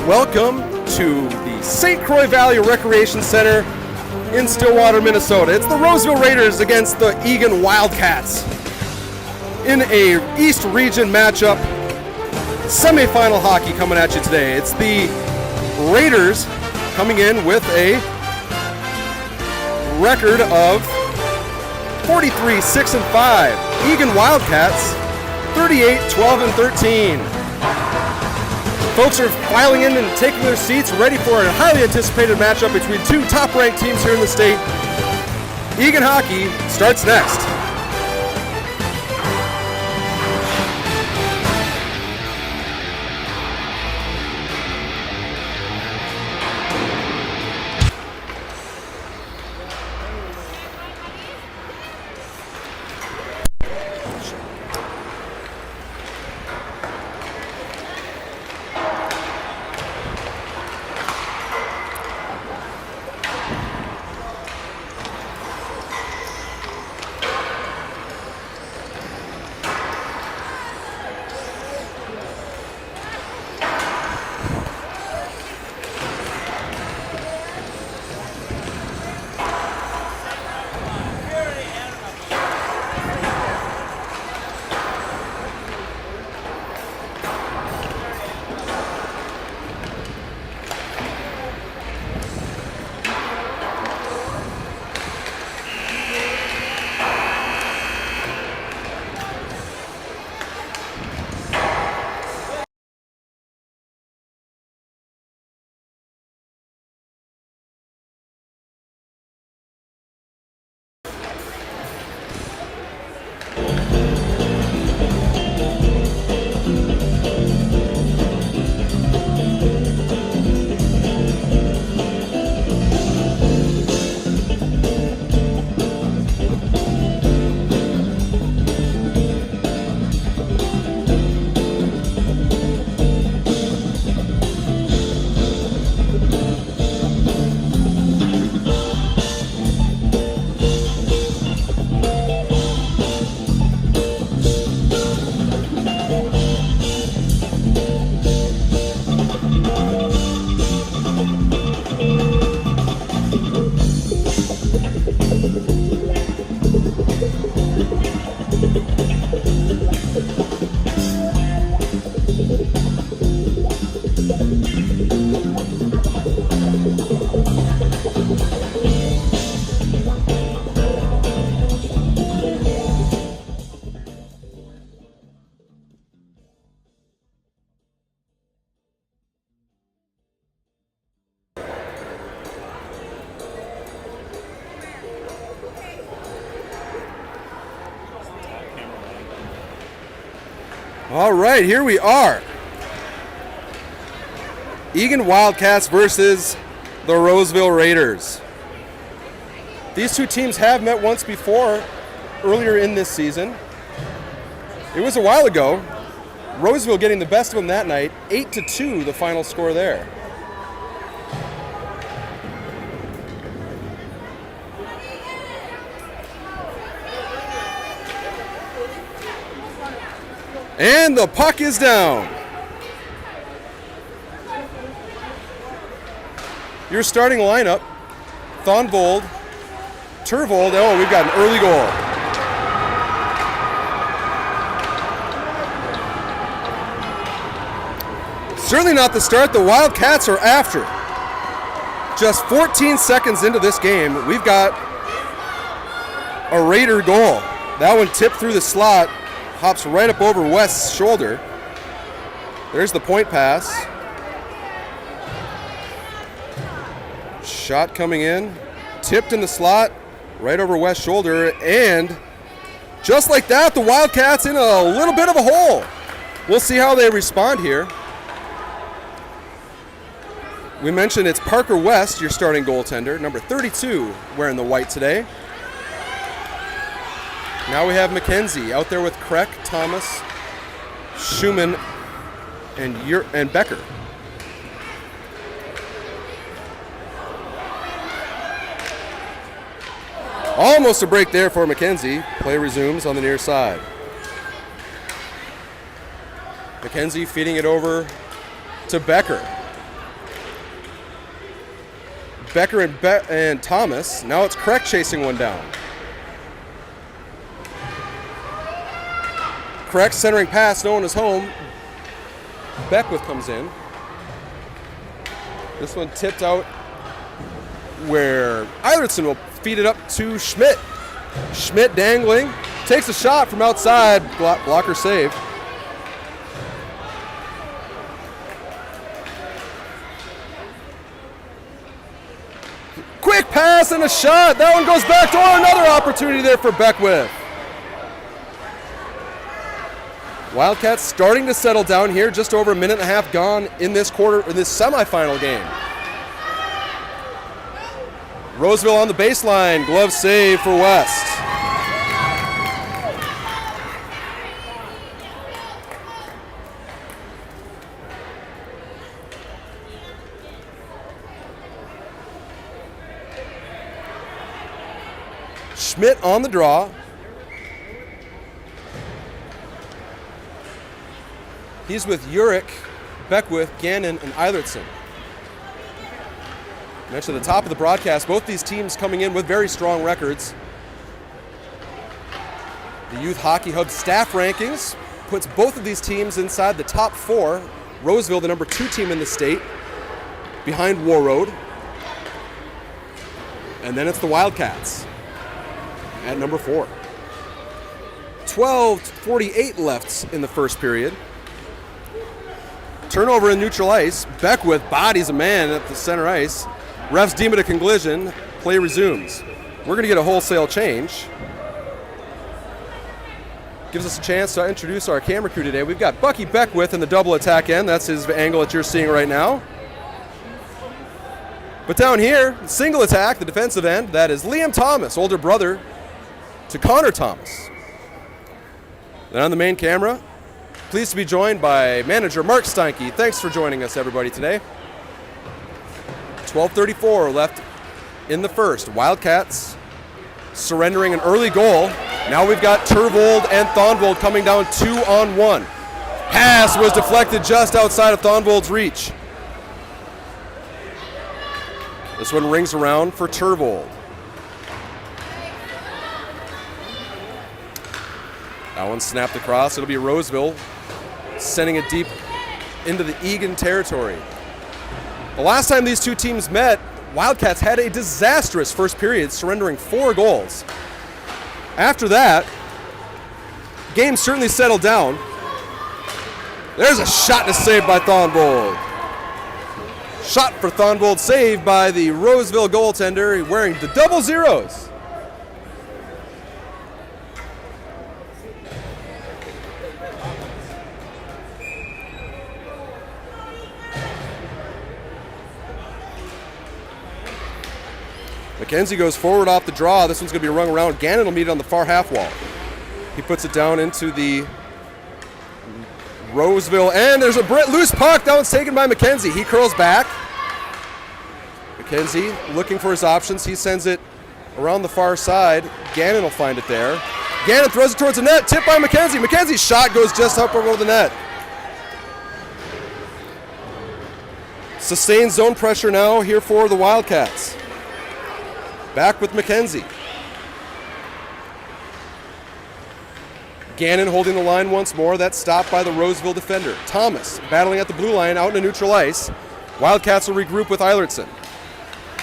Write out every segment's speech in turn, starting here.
Welcome to the St. Croix Valley Recreation Center in Stillwater, Minnesota. It's the Roseville Raiders against the Eagan Wildcats in a East Region matchup. Semifinal hockey coming at you today. It's the Raiders coming in with a record of 43-6-5. Eagan Wildcats 38-12-13. Folks are filing in and taking their seats, ready for a highly anticipated matchup between two top-ranked teams here in the state. Eagan hockey starts next. All right, here we are. Eagan Wildcats versus the Roseville Raiders. These two teams have met once before earlier in this season. It was a while ago. Roseville getting the best of them that night, 8-2 the final score there. And the puck is down. Your starting lineup, Thonvold, Turvold. Oh, we've got an early goal. Certainly not the start the Wildcats are after. Just 14 seconds into this game, we've got a Raider goal. That one tipped through the slot, hops right up over West's shoulder. There's the point pass. Shot coming in, tipped in the slot, right over West's shoulder, and just like that, the Wildcats in a little bit of a hole. We'll see how they respond here. We mentioned it's Parker West, your starting goaltender, number 32, wearing the white today. Now we have McKenzie out there with Croix, Thomas, Schumann, and Becker. Almost a break there for McKenzie. Play resumes on the near side. McKenzie feeding it over to Becker. Becker and Thomas. Now it's Croix chasing one down. Croix centering pass, no one is home. Beckwith comes in. This one tipped out where Eilertson will feed it up to Schmidt. Schmidt dangling, takes a shot from outside, blocker save. Quick pass and a shot. That one goes back door. Another opportunity there for Beckwith. Wildcats starting to settle down here. Just over a minute and a half gone in this semifinal game. Roseville on the baseline. Glove save for West. Schmidt on the draw. He's with Urich, Beckwith, Gannon, and Eilertson. Mentioned at the top of the broadcast, both these teams coming in with very strong records. The Youth Hockey Hub staff rankings puts both of these teams inside the top 4. Roseville, the number 2 team in the state, behind Warroad. And then it's the Wildcats at number 4. 12:48 left in the first period. Turnover in neutral ice. Beckwith bodies a man at the center ice. Refs deem it a collision. Play resumes. We're going to get a wholesale change. Gives us a chance to introduce our camera crew today. We've got Bucky Beckwith in the double attack end. That's his angle that you're seeing right now. But down here, single attack, the defensive end, that is Liam Thomas, older brother to Connor Thomas. And on the main camera, pleased to be joined by manager Mark Steinke. Thanks for joining us, everybody, today. 12:34 left in the first. Wildcats surrendering an early goal. Now we've got Turvold and Thonvold coming down 2-on-1. Pass was deflected just outside of Thonvold's reach. This one rings around for Turvold. That one snapped across. It'll be Roseville sending it deep into the Eagan territory. The last time these two teams met, Wildcats had a disastrous first period, surrendering 4 goals. After that, game certainly settled down. There's a shot to save by Thonvold. Shot for Thonvold, saved by the Roseville goaltender wearing the double zeros. McKenzie goes forward off the draw. This one's going to be rung around. Gannon will meet it on the far half wall. He puts it down into the Roseville, and there's a loose puck. That one's taken by McKenzie. He curls back. McKenzie looking for his options. He sends it around the far side. Gannon will find it there. Gannon throws it towards the net, tipped by McKenzie. McKenzie's shot goes just up over the net. Sustained zone pressure now here for the Wildcats. Back with McKenzie. Gannon holding the line once more. That's stopped by the Roseville defender. Thomas battling at the blue line out into neutral ice. Wildcats will regroup with Eilertson.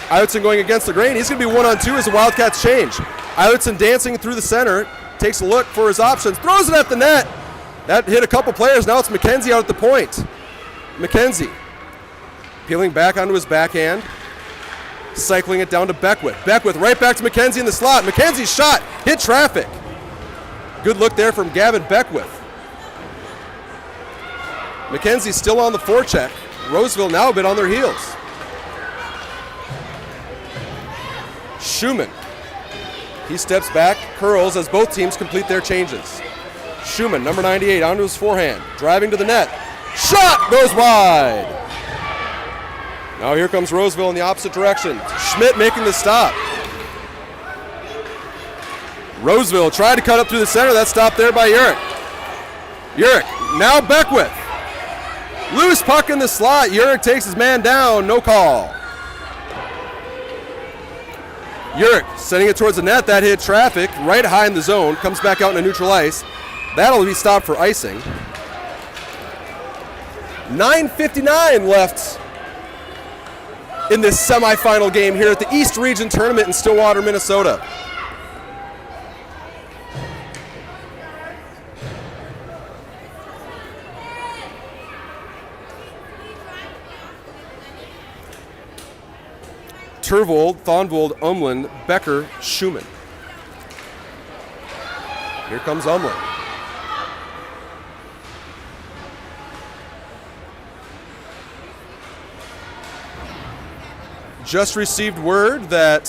Eilertson going against the grain. He's going to be 1-on-2 as the Wildcats change. Eilertson dancing through the center. Takes a look for his options. Throws it at the net. That hit a couple players. Now it's McKenzie out at the point. McKenzie peeling back onto his backhand. Cycling it down to Beckwith. Beckwith right back to McKenzie in the slot. McKenzie's shot hit traffic. Good look there from Gavin Beckwith. McKenzie still on the forecheck. Roseville now a bit on their heels. Schumann. He steps back, curls as both teams complete their changes. Schumann, number 98, onto his forehand. Driving to the net. Shot goes wide. Now here comes Roseville in the opposite direction. Schmidt making the stop. Roseville tried to cut up through the center. That stopped there by Urick. Urick, now Beckwith. Loose puck in the slot. Urick takes his man down. No call. Urick sending it towards the net. That hit traffic right high in the zone. Comes back out into neutral ice. That'll be stopped for icing. 9:59 left in this semifinal game here at the East Region Tournament in Stillwater, Minnesota. Turvold, Thonvold, Umlin, Becker, Schumann. Here comes Umlin. Just received word that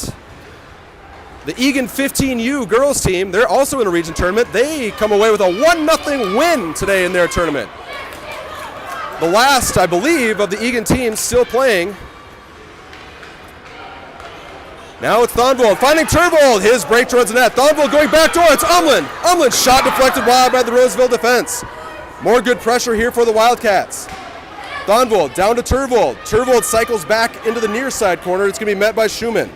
the Eagan 15U girls team, they're also in a region tournament. They come away with a 1-0 win today in their tournament. The last, I believe, of the Eagan teams still playing. Now it's Thonvold finding Turvold. His break towards the net. Thonvold going back door. It's Umlin. Umlin's shot deflected wide by the Roseville defense. More good pressure here for the Wildcats. Thonvold down to Turvold. Turvold cycles back into the near side corner. It's going to be met by Schumann.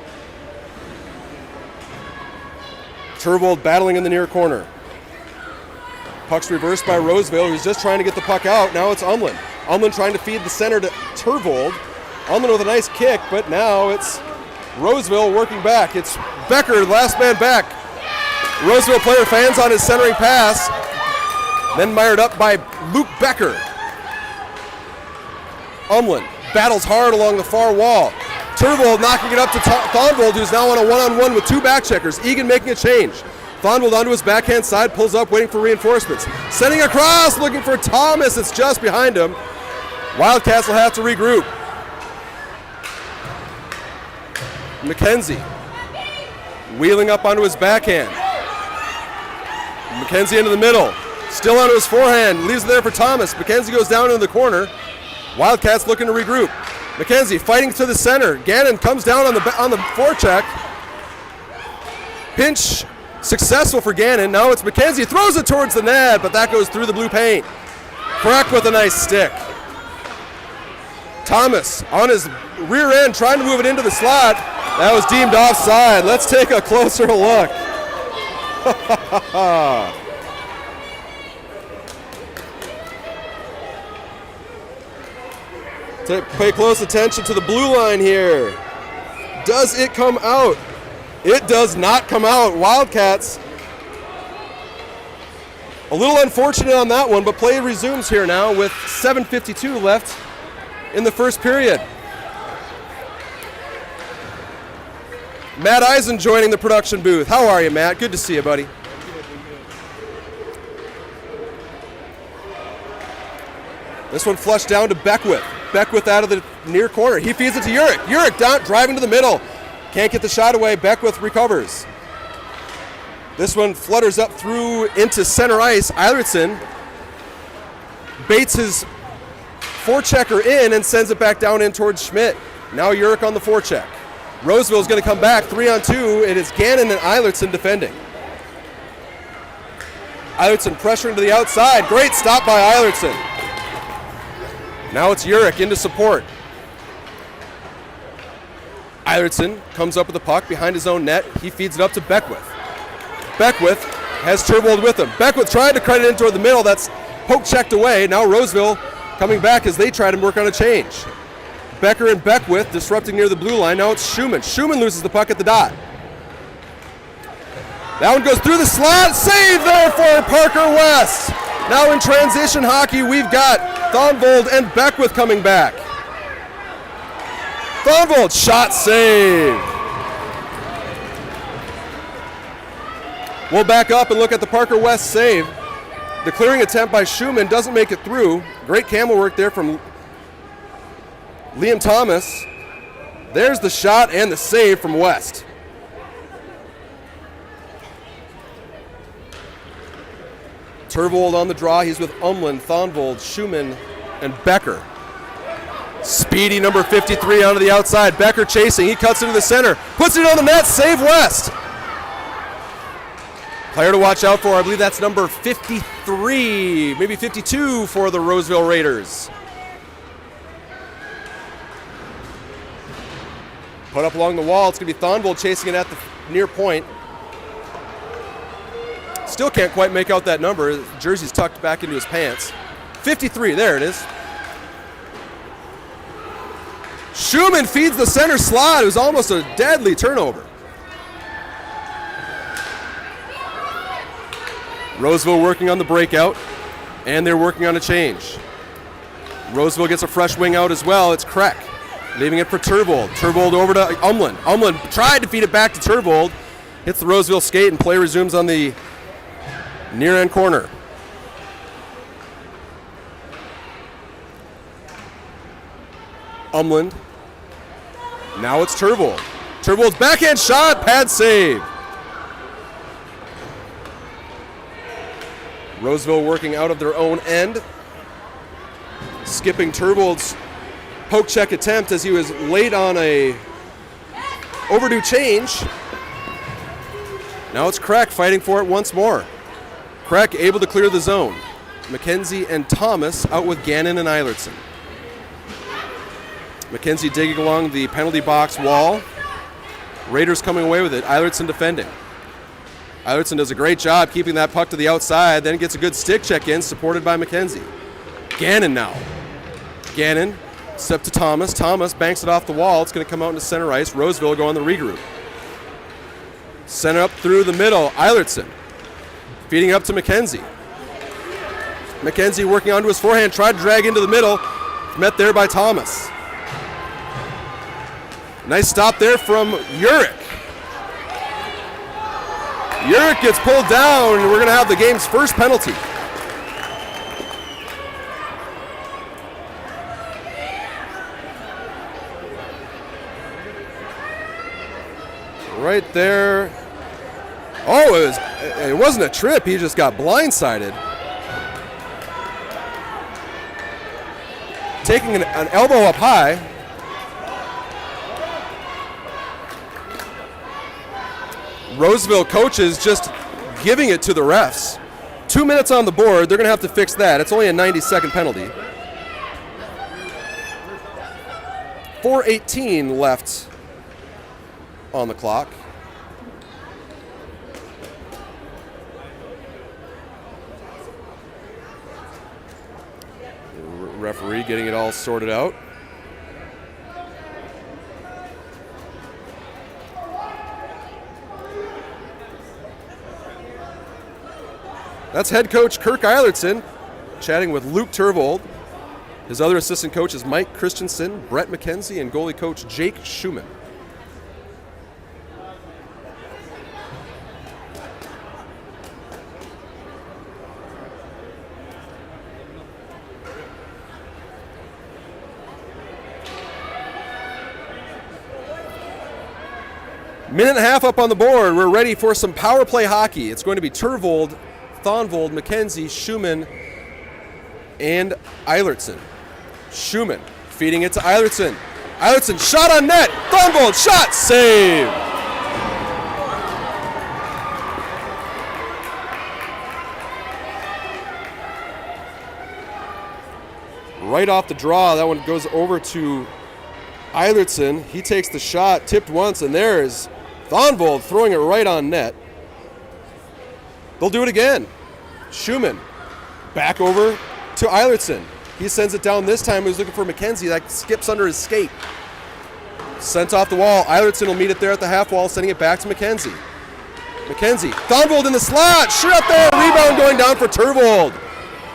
Turvold battling in the near corner. Puck's reversed by Roseville, who's just trying to get the puck out. Now it's Umlin. Umlin trying to feed the center to Turvold. Umlin with a nice kick, but now it's Roseville working back. It's Becker, last man back. Roseville player fans on his centering pass. Then mired up by Luke Becker. Umlin battles hard along the far wall. Turvold knocking it up to Thonvold, who's now on a one-on-one with two back checkers. Eagan making a change. Thonvold onto his backhand side, pulls up, waiting for reinforcements. Sending across, looking for Thomas. It's just behind him. Wildcats will have to regroup. McKenzie wheeling up onto his backhand. McKenzie into the middle. Still onto his forehand. Leaves it there for Thomas. McKenzie goes down into the corner. Wildcats looking to regroup. McKenzie fighting to the center. Gannon comes down on the forecheck. Pinch successful for Gannon. Now it's McKenzie. Throws it towards the net, but that goes through the blue paint. Croix with a nice stick. Thomas on his rear end trying to move it into the slot. That was deemed offside. Let's take a closer look. Pay close attention to the blue line here. Does it come out? It does not come out. Wildcats a little unfortunate on that one, but play resumes here now with 7:52 left in the first period. Matt Eisen joining the production booth. How are you, Matt? Good to see you, buddy. This one flushed down to Beckwith. Beckwith out of the near corner. He feeds it to Urick. Urick down, driving to the middle. Can't get the shot away. Beckwith recovers. This one flutters up through into center ice. Eilertson baits his forechecker in and sends it back down in towards Schmidt. Now Urick on the forecheck. Roseville is going to come back 3-on-2. It is Gannon and Eilertson defending. Eilertson pressuring to the outside. Great stop by Eilertson. Now it's Urich into support. Eilertson comes up with the puck behind his own net. He feeds it up to Beckwith. Beckwith has Turbold with him. Beckwith tried to cut it in toward the middle. That's poke checked away. Now Roseville coming back as they try to work on a change. Becker and Beckwith disrupting near the blue line. Now it's Schumann. Schumann loses the puck at the dot. That one goes through the slot. Save there for Parker West. Now in transition hockey, we've got Thonvold and Beckwith coming back. Thonvold, shot save. We'll back up and look at the Parker West save. The clearing attempt by Schumann doesn't make it through. Great camel work there from Liam Thomas. There's the shot and the save from West. Turvold on the draw. He's with Umland, Thonvold, Schumann, and Becker. Speedy number 53 onto the outside. Becker chasing. He cuts into the center. Puts it on the net. Save West. Player to watch out for. I believe that's number 53, maybe 52 for the Roseville Raiders. Put up along the wall. It's going to be Thonvold chasing it at the near point. Still can't quite make out that number. The jersey's tucked back into his pants. 53, there it is. Schumann feeds the center slot. It was almost a deadly turnover. Roseville working on the breakout, and they're working on a change. Roseville gets a fresh wing out as well. It's Croix, leaving it for Turvold. Turvold over to Umland. Umland tried to feed it back to Turvold. Hits the Roseville skate, and play resumes on the near end corner. Umland. Now it's Turvold. Turvold's backhand shot, pad save. Roseville working out of their own end. Skipping Turvold's poke check attempt as he was late on a overdue change. Now it's Croix fighting for it once more. Croix able to clear the zone. McKenzie and Thomas out with Gannon and Eilertson. McKenzie digging along the penalty box wall. Raiders coming away with it. Eilertson defending. Eilertson does a great job keeping that puck to the outside, then gets a good stick check in, supported by McKenzie. Gannon now. Gannon, step to Thomas. Thomas banks it off the wall. It's going to come out into center ice. Roseville go on the regroup. Center up through the middle. Eilertson feeding up to McKenzie. McKenzie working onto his forehand, tried to drag into the middle. Met there by Thomas. Nice stop there from Urich. Urich gets pulled down, and we're going to have the game's first penalty. Right there. Oh, it wasn't a trip. He just got blindsided. Taking an elbow up high. Roseville coaches just giving it to the refs. 2 minutes on the board. They're going to have to fix that. It's only a 90-second penalty. 4:18 left on the clock. Referee getting it all sorted out. That's head coach Kirk Eilertson chatting with Luke Turvold. His other assistant coach is Mike Christensen, Brett McKenzie, and goalie coach Jake Schumann. Minute and a half up on the board. We're ready for some power play hockey. It's going to be Turvold, Thonvold, McKenzie, Schumann, and Eilertson. Schumann feeding it to Eilertson. Eilertson shot on net. Thonvold shot, save. right off the draw. That one goes over to Eilertson. He takes the shot, tipped once, and there's Thonvold throwing it right on net. They'll do it again. Schumann back over to Eilertson. He sends it down this time. He was looking for McKenzie. That skips under his skate. Sent off the wall. Eilertson will meet it there at the half wall, sending it back to McKenzie. McKenzie, Thonvold in the slot. Shoot up there. Rebound going down for Turvold.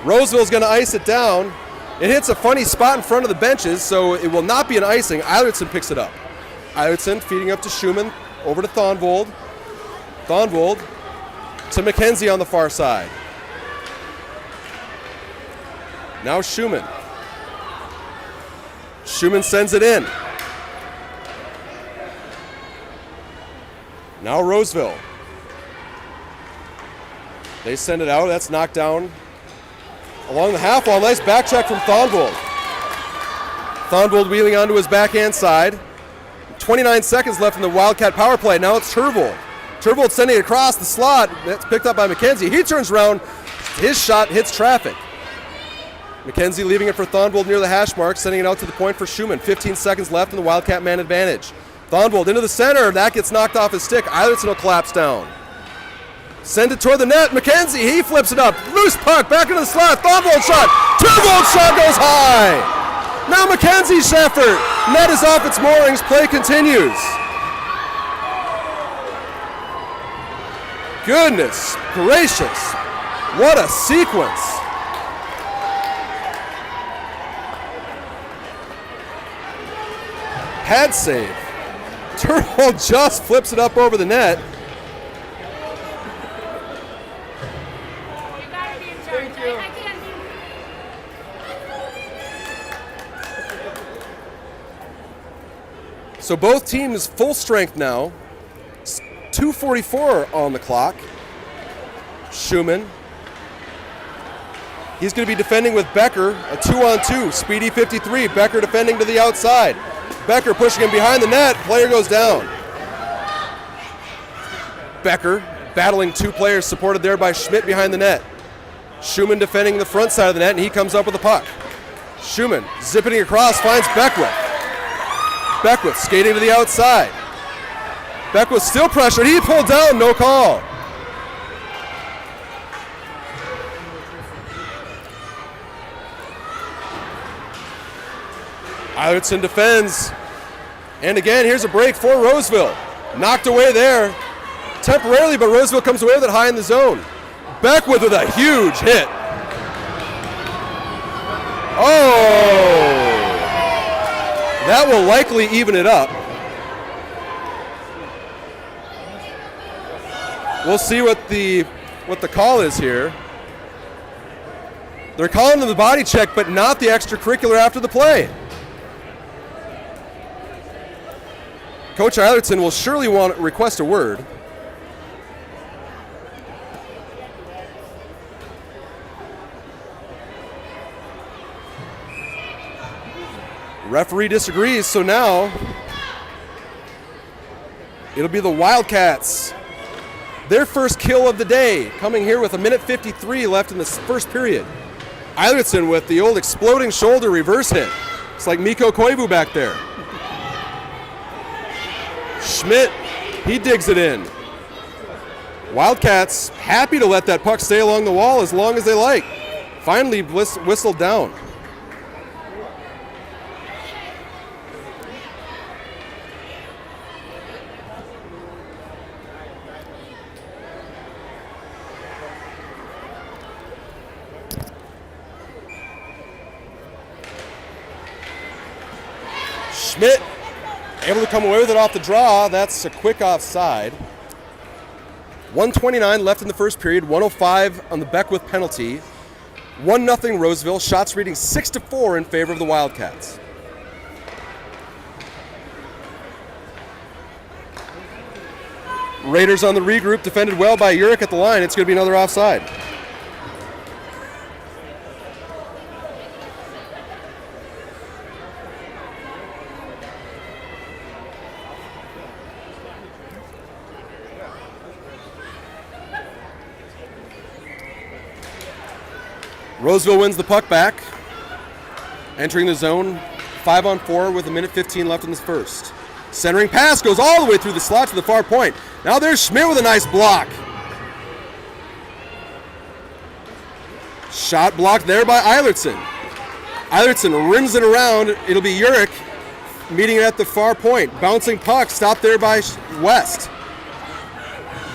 Roseville's going to ice it down. It hits a funny spot in front of the benches, so it will not be an icing. Eilertson picks it up. Eilertson feeding up to Schumann, over to Thonvold. Thonvold to McKenzie on the far side. Now Schumann. Schumann sends it in. Now Roseville. They send it out. That's knocked down along the half wall. Nice back check from Thonvold. Thonvold wheeling onto his backhand side. 29 seconds left in the Wildcat power play. Now it's Turvold. Turvold sending it across the slot. That's picked up by McKenzie. He turns around. His shot hits traffic. McKenzie leaving it for Thonvold near the hash mark, sending it out to the point for Schumann. 15 seconds left in the Wildcat man advantage. Thonvold into the center. That gets knocked off his stick. Eilertson will collapse down. Send it toward the net. McKenzie, he flips it up. Loose puck, back into the slot. Thonvold shot. Turvold shot goes high. Now McKenzie's effort. Net is off its moorings. Play continues. Goodness gracious. What a sequence. Pad save. Turvold just flips it up over the net. So both teams full strength now. 2:44 on the clock. Schumann. He's going to be defending with Becker, a 2-on-2. Speedy 53. Becker defending to the outside. Becker pushing him behind the net. Player goes down. Becker battling two players, supported there by Schmidt behind the net. Schumann defending the front side of the net, and he comes up with the puck. Schumann zipping across, finds Beckwith. Beckwith skating to the outside. Beckwith still pressured. He pulled down, no call. Eilertson defends. And again, here's a break for Roseville. Knocked away there temporarily, but Roseville comes away with it high in the zone. Beckwith with a huge hit. Oh! That will likely even it up. We'll see what the call is here. They're calling him the body check, but not the extracurricular after the play. Coach Eilertson will surely request a word. Referee disagrees, so now it'll be the Wildcats. Their first kill of the day, coming here with 1:53 left in the first period. Eilertson with the old exploding shoulder reverse hit. It's like Mikko Koivu back there. Schmidt, he digs it in. Wildcats happy to let that puck stay along the wall as long as they like. Finally whistled down. Schmidt able to come away with it off the draw. That's a quick offside. 1:29 left in the first period. 1:05 on the Beckwith penalty. 1-0 Roseville. Shots reading 6-4 in favor of the Wildcats. Raiders on the regroup, defended well by Urich at the line. It's going to be another offside. Roseville wins the puck back. Entering the zone, 5-on-4 with 1:15 left in the first. Centering pass goes all the way through the slot to the far point. Now there's Schmidt with a nice block. Shot blocked there by Eilertson. Eilertson rims it around. It'll be Urich meeting at the far point. Bouncing puck, stopped there by West.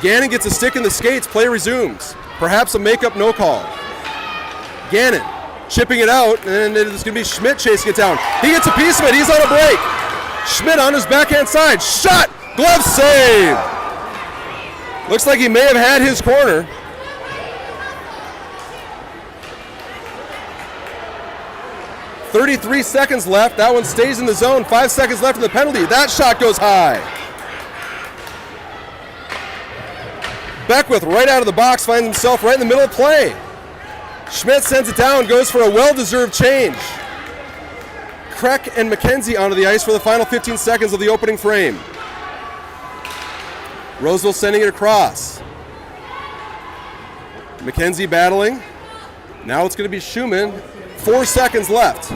Gannon gets a stick in the skates. Play resumes. Perhaps a makeup no call. Gannon chipping it out, and it's going to be Schmidt chasing it down. He gets a piece of it. He's on a break. Schmidt on his backhand side. Shot! Glove save! Looks like he may have had his corner. .33 seconds left. That one stays in the zone. 5 seconds left in the penalty. That shot goes high. Beckwith right out of the box finds himself right in the middle of play. Schmidt sends it down, goes for a well-deserved change. Croix and McKenzie onto the ice for the final 15 seconds of the opening frame. Roseville sending it across. McKenzie battling. Now it's going to be Schumann. 4 seconds left.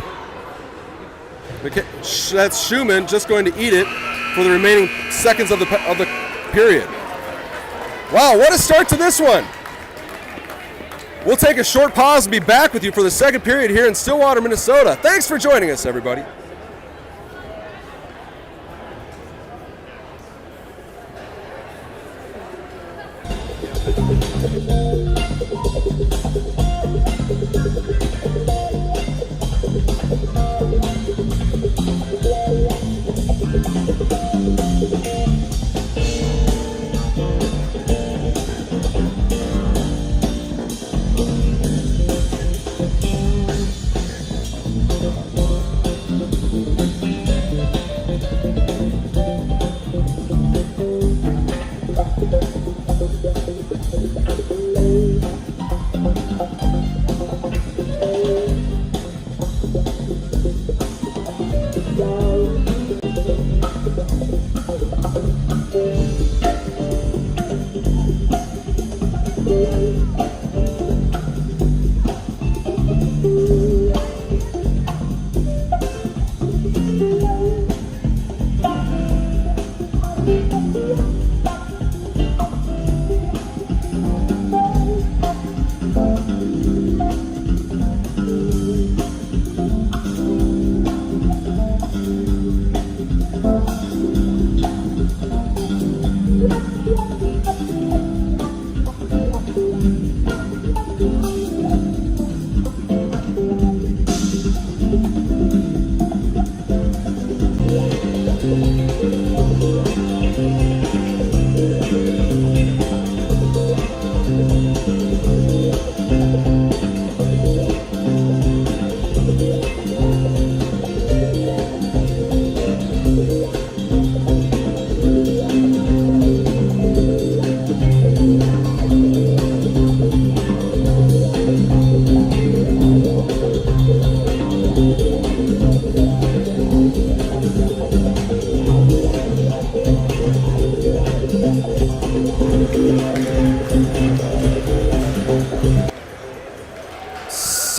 That's Schumann just going to eat it for the remaining seconds of the period. Wow, what a start to this one. We'll take a short pause and be back with you for the second period here in Stillwater, Minnesota. Thanks for joining us, everybody.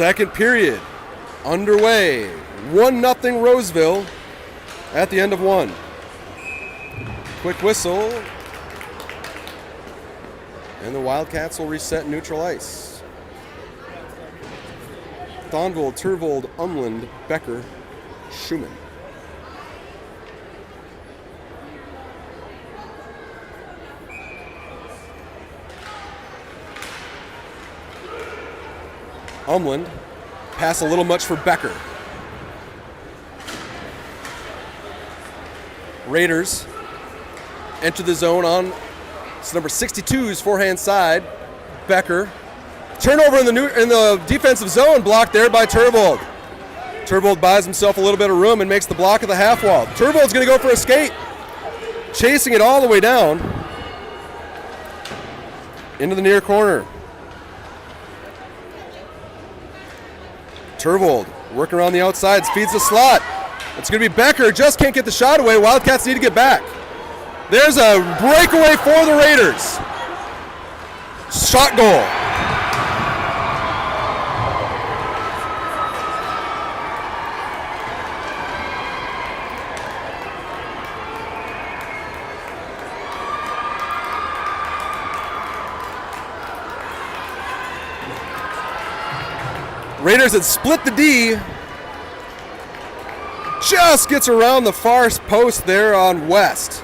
Second period underway. 1-0 Roseville at the end of one. Quick whistle. And the Wildcats will reset neutral ice. Thonvold, Turvold, Umland, Becker, Schumann. Umland, pass a little much for Becker. Raiders enter the zone on number 62's forehand side. Becker. Turnover in the defensive zone, blocked there by Turvold. Turvold buys himself a little bit of room and makes the block of the half wall. Turvold's going to go for a skate. Chasing it all the way down into the near corner. Turvold working around the outsides, feeds the slot. It's going to be Becker, just can't get the shot away. Wildcats need to get back. There's a breakaway for the Raiders. Shot goal. Raiders had split the D. Just gets around the far post there on West.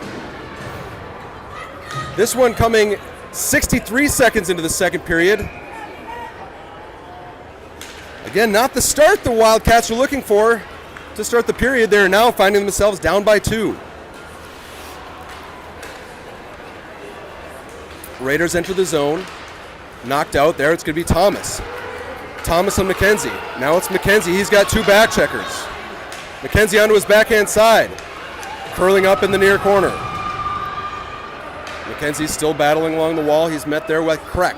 This one coming 63 seconds into the second period. Again, not the start the Wildcats are looking for to start the period. They're now finding themselves down by 2. Raiders enter the zone. Knocked out there. It's going to be Thomas. Thomas and McKenzie. Now it's McKenzie. He's got 2 back checkers. McKenzie onto his backhand side. Curling up in the near corner. McKenzie's still battling along the wall. He's met there with Croix.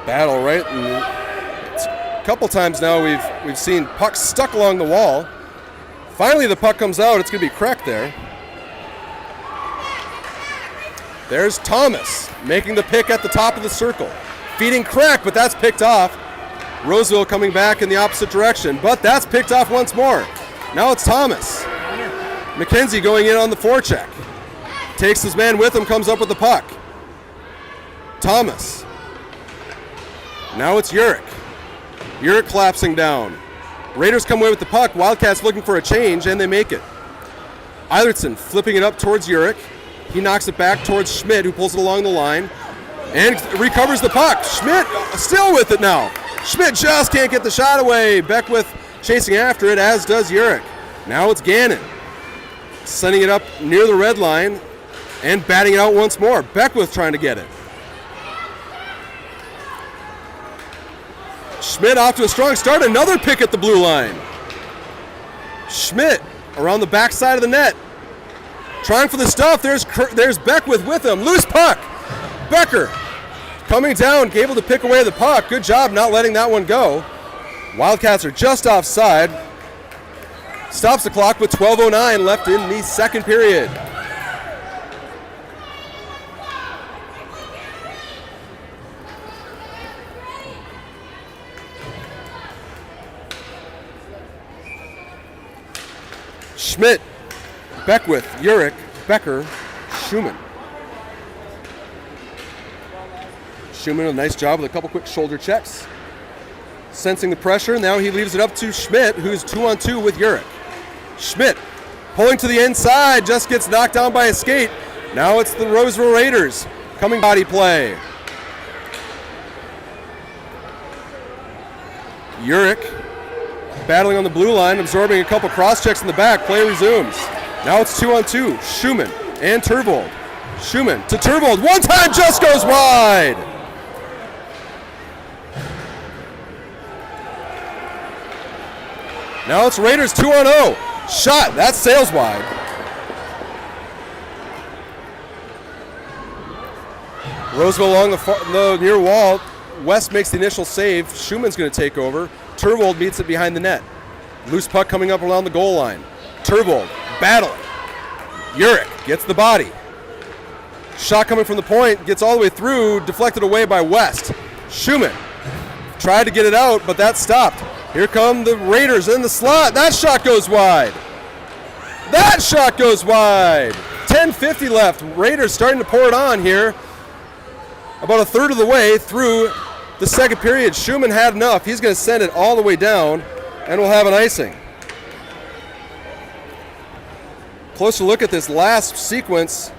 Battle, right? And it's a couple times now we've seen pucks stuck along the wall. Finally the puck comes out. It's going to be Croix there. There's Thomas making the pick at the top of the circle. Feeding Croix, but that's picked off. Roseville coming back in the opposite direction, but that's picked off once more. Now it's Thomas. McKenzie going in on the forecheck. Takes his man with him, comes up with the puck. Thomas. Now it's Urick. Urick collapsing down. Raiders come away with the puck. Wildcats looking for a change, and they make it. Eilertson flipping it up towards Urick. He knocks it back towards Schmidt, who pulls it along the line and recovers the puck. Schmidt still with it now. Schmidt just can't get the shot away. Beckwith chasing after it, as does Urick. Now it's Gannon. Sending it up near the red line and batting it out once more. Beckwith trying to get it. Schmidt off to a strong start. Another pick at the blue line. Schmidt around the backside of the net. Trying for the stuff. There's Beckwith with him. Loose puck. Becker coming down, able to pick away the puck. Good job not letting that one go. Wildcats are just offside. Stops the clock with 12:09 left in the second period. Schmidt, Beckwith, Urick, Becker, Schumann. Schumann, a nice job with a couple quick shoulder checks. Sensing the pressure, now he leaves it up to Schmidt, who's 2-on-2 with Urick. Schmidt pulling to the inside, just gets knocked down by a skate. Now it's the Roseville Raiders coming body play. Urick battling on the blue line, absorbing a couple cross checks in the back. Play resumes. Now it's 2-on-2. Schumann and Turvold. Schumann to Turvold. One time just goes wide. Now it's Raiders 2-on-0. Shot. That sails wide. Roseville along the near wall. West makes the initial save. Schumann's going to take over. Turvold meets it behind the net. Loose puck coming up around the goal line. Turvold battling. Urick gets the body. Shot coming from the point, gets all the way through, deflected away by West. Schumann tried to get it out, but that stopped. Here come the Raiders in the slot. That shot goes wide. That shot goes wide. 10:50 left. Raiders starting to pour it on here. About a third of the way through the second period. Schumann had enough. He's going to send it all the way down, and we'll have an icing. Closer look at this last sequence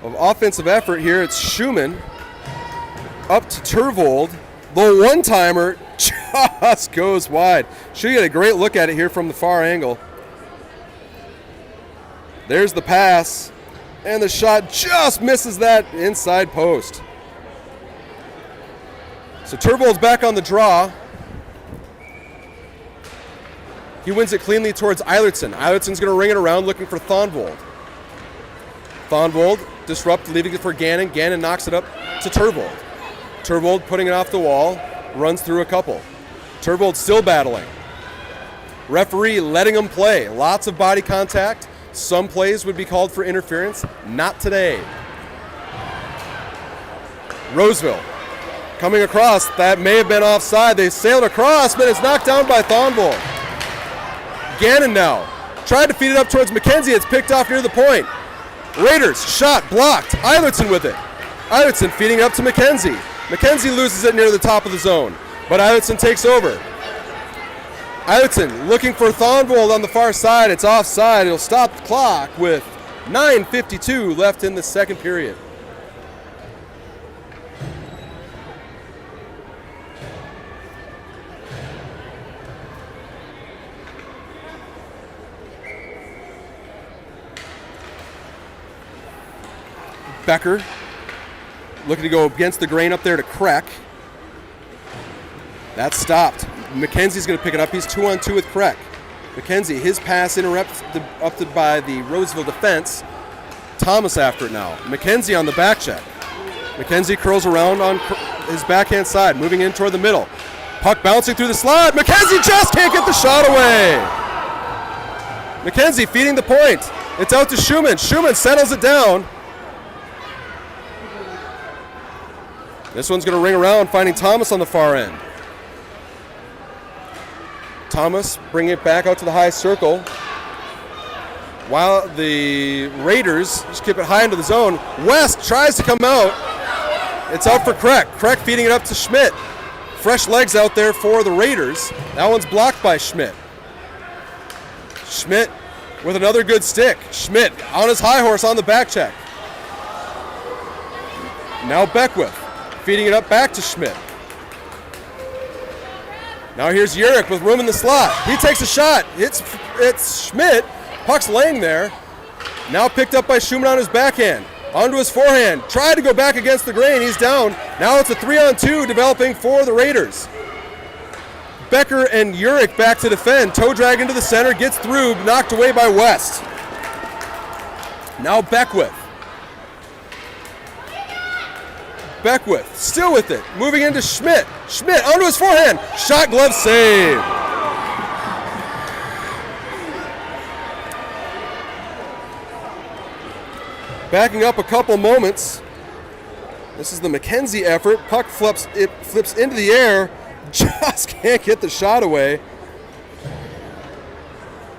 of offensive effort here. It's Schumann up to Turvold. The one-timer just goes wide. Should get a great look at it here from the far angle. There's the pass, and the shot just misses that inside post. So Turvold's back on the draw. He wins it cleanly towards Eilertson. Eilertson's going to ring it around looking for Thonvold. Thonvold disrupt, leaving it for Gannon. Gannon knocks it up to Turvold. Turvold putting it off the wall, runs through a couple. Turvold still battling. Referee letting him play. Lots of body contact. Some plays would be called for interference. Not today. Roseville coming across. That may have been offside. They sailed across, but it's knocked down by Thonvold. Gannon now tried to feed it up towards McKenzie. It's picked off near the point. Raiders shot blocked. Eilertson with it. Eilertson feeding it up to McKenzie. McKenzie loses it near the top of the zone, but Eilertson takes over. Eilertson looking for Thonvold on the far side. It's offside. It'll stop the clock with 9:52 left in the second period. Becker looking to go against the grain up there to Croix. That's stopped. McKenzie's going to pick it up. He's 2-on-2 with Croix. McKenzie, his pass interrupted by the Roseville defense. Thomas after it now. McKenzie on the back check. McKenzie curls around on his backhand side, moving in toward the middle. Puck bouncing through the slot. McKenzie just can't get the shot away. McKenzie feeding the point. It's out to Schumann. Schumann settles it down. This one's going to ring around, finding Thomas on the far end. Thomas bringing it back out to the high circle. While the Raiders just keep it high into the zone. West tries to come out. It's out for Croix. Croix feeding it up to Schmidt. Fresh legs out there for the Raiders. That one's blocked by Schmidt. Schmidt with another good stick. Schmidt on his high horse on the back check. Now Beckwith feeding it up back to Schmidt. Now here's Urich with room in the slot. He takes a shot. It's Schmidt. Puck's laying there. Now picked up by Schumann on his backhand. Onto his forehand. Tried to go back against the grain. He's down. Now it's a 3-on-2 developing for the Raiders. Becker and Urich back to defend. Toe drag into the center. Gets through. Knocked away by West. Now Beckwith. Beckwith still with it. Moving into Schmidt. Schmidt onto his forehand. Shot, glove, save. Backing up a couple moments. This is the McKenzie effort. Puck flips into the air. Just can't get the shot away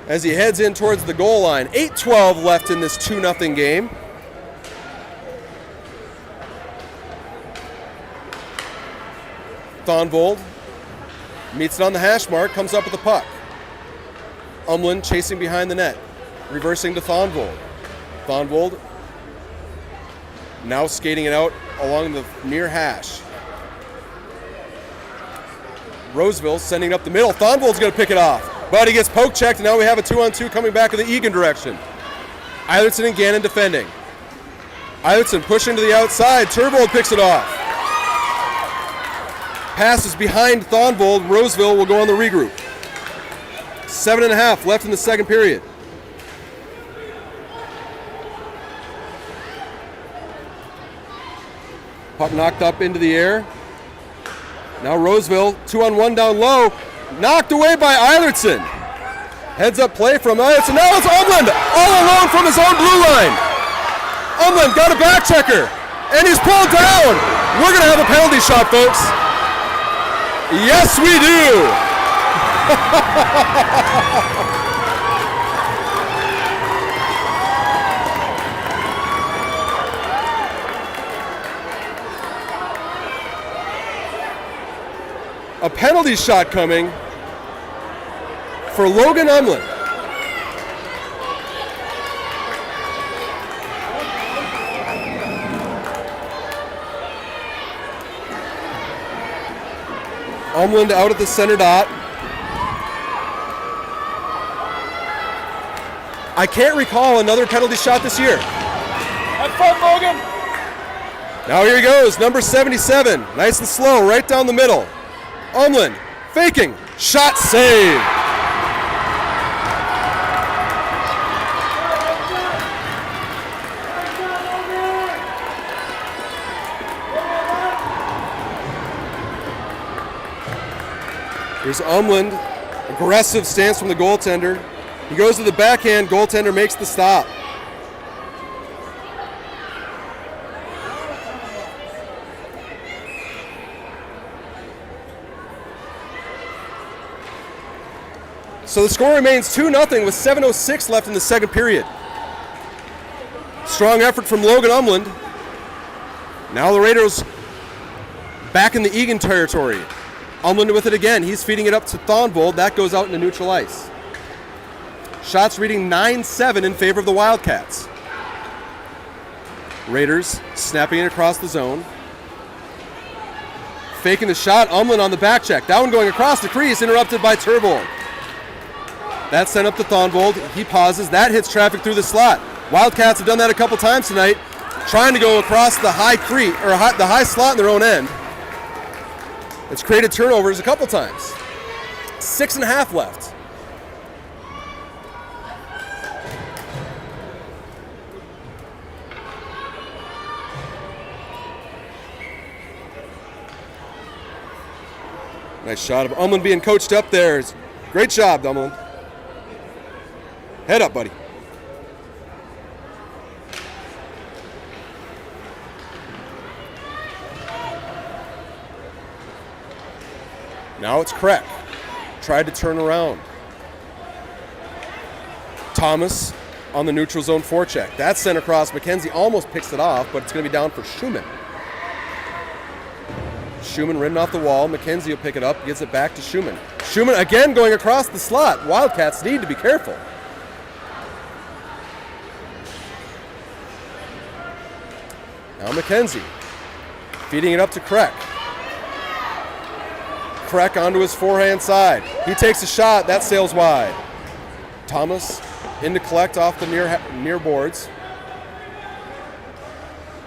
as he heads in towards the goal line. 8:12 left in this 2-0 game. Thonvold meets it on the hash mark, comes up with the puck. Umland chasing behind the net, reversing to Thonvold. Thonvold now skating it out along the near hash. Roseville sending it up the middle. Thonvold's going to pick it off, but he gets poke checked, and now we have a 2-on-2 coming back in the Eagan direction. Eilertson and Gannon defending. Eilertson pushing to the outside. Turvold picks it off. Passes behind Thonvold. Roseville will go on the regroup. 7.5 left in the second period. Puck knocked up into the air. Now Roseville, 2-on-1 down low. Knocked away by Eilertson. Heads up play from Eilertson. Now it's Umland all alone from his own blue line. Umland got a back checker, and he's pulled down. We're going to have a penalty shot, folks. Yes, we do. A penalty shot coming for Logan Umland. Umland out at the center dot. I can't recall another penalty shot this year. Have fun, Logan. Now here he goes, number 77. Nice and slow, right down the middle. Umland faking, shot, save. Here's Umland, aggressive stance from the goaltender. He goes to the backhand, goaltender makes the stop. So the score remains 2-0 with 7:06 left in the second period. Strong effort from Logan Umland. Now the Raiders back in the Eagan territory. Umland with it again. He's feeding it up to Thonvold. That goes out into neutral ice. Shots reading 9-7 in favor of the Wildcats. Raiders snapping it across the zone. Faking the shot. Umland on the back check. That one going across the crease, interrupted by Turvold. That's sent up to Thonvold. He pauses. That hits traffic through the slot. Wildcats have done that a couple times tonight, trying to go across the high the high slot in their own end. It's created turnovers a couple times. 6.5 left. Nice shot of Umland being coached up there. Great job, Umland. Head up, buddy. Now it's Croix. Tried to turn around. Thomas on the neutral zone forecheck. That's sent across. McKenzie almost picks it off, but it's going to be down for Schumann. Schumann ridden off the wall. McKenzie will pick it up, gives it back to Schumann. Schumann again going across the slot. Wildcats need to be careful. Now McKenzie feeding it up to Croix. Croix onto his forehand side. He takes a shot. That sails wide. Thomas in to collect off the near boards.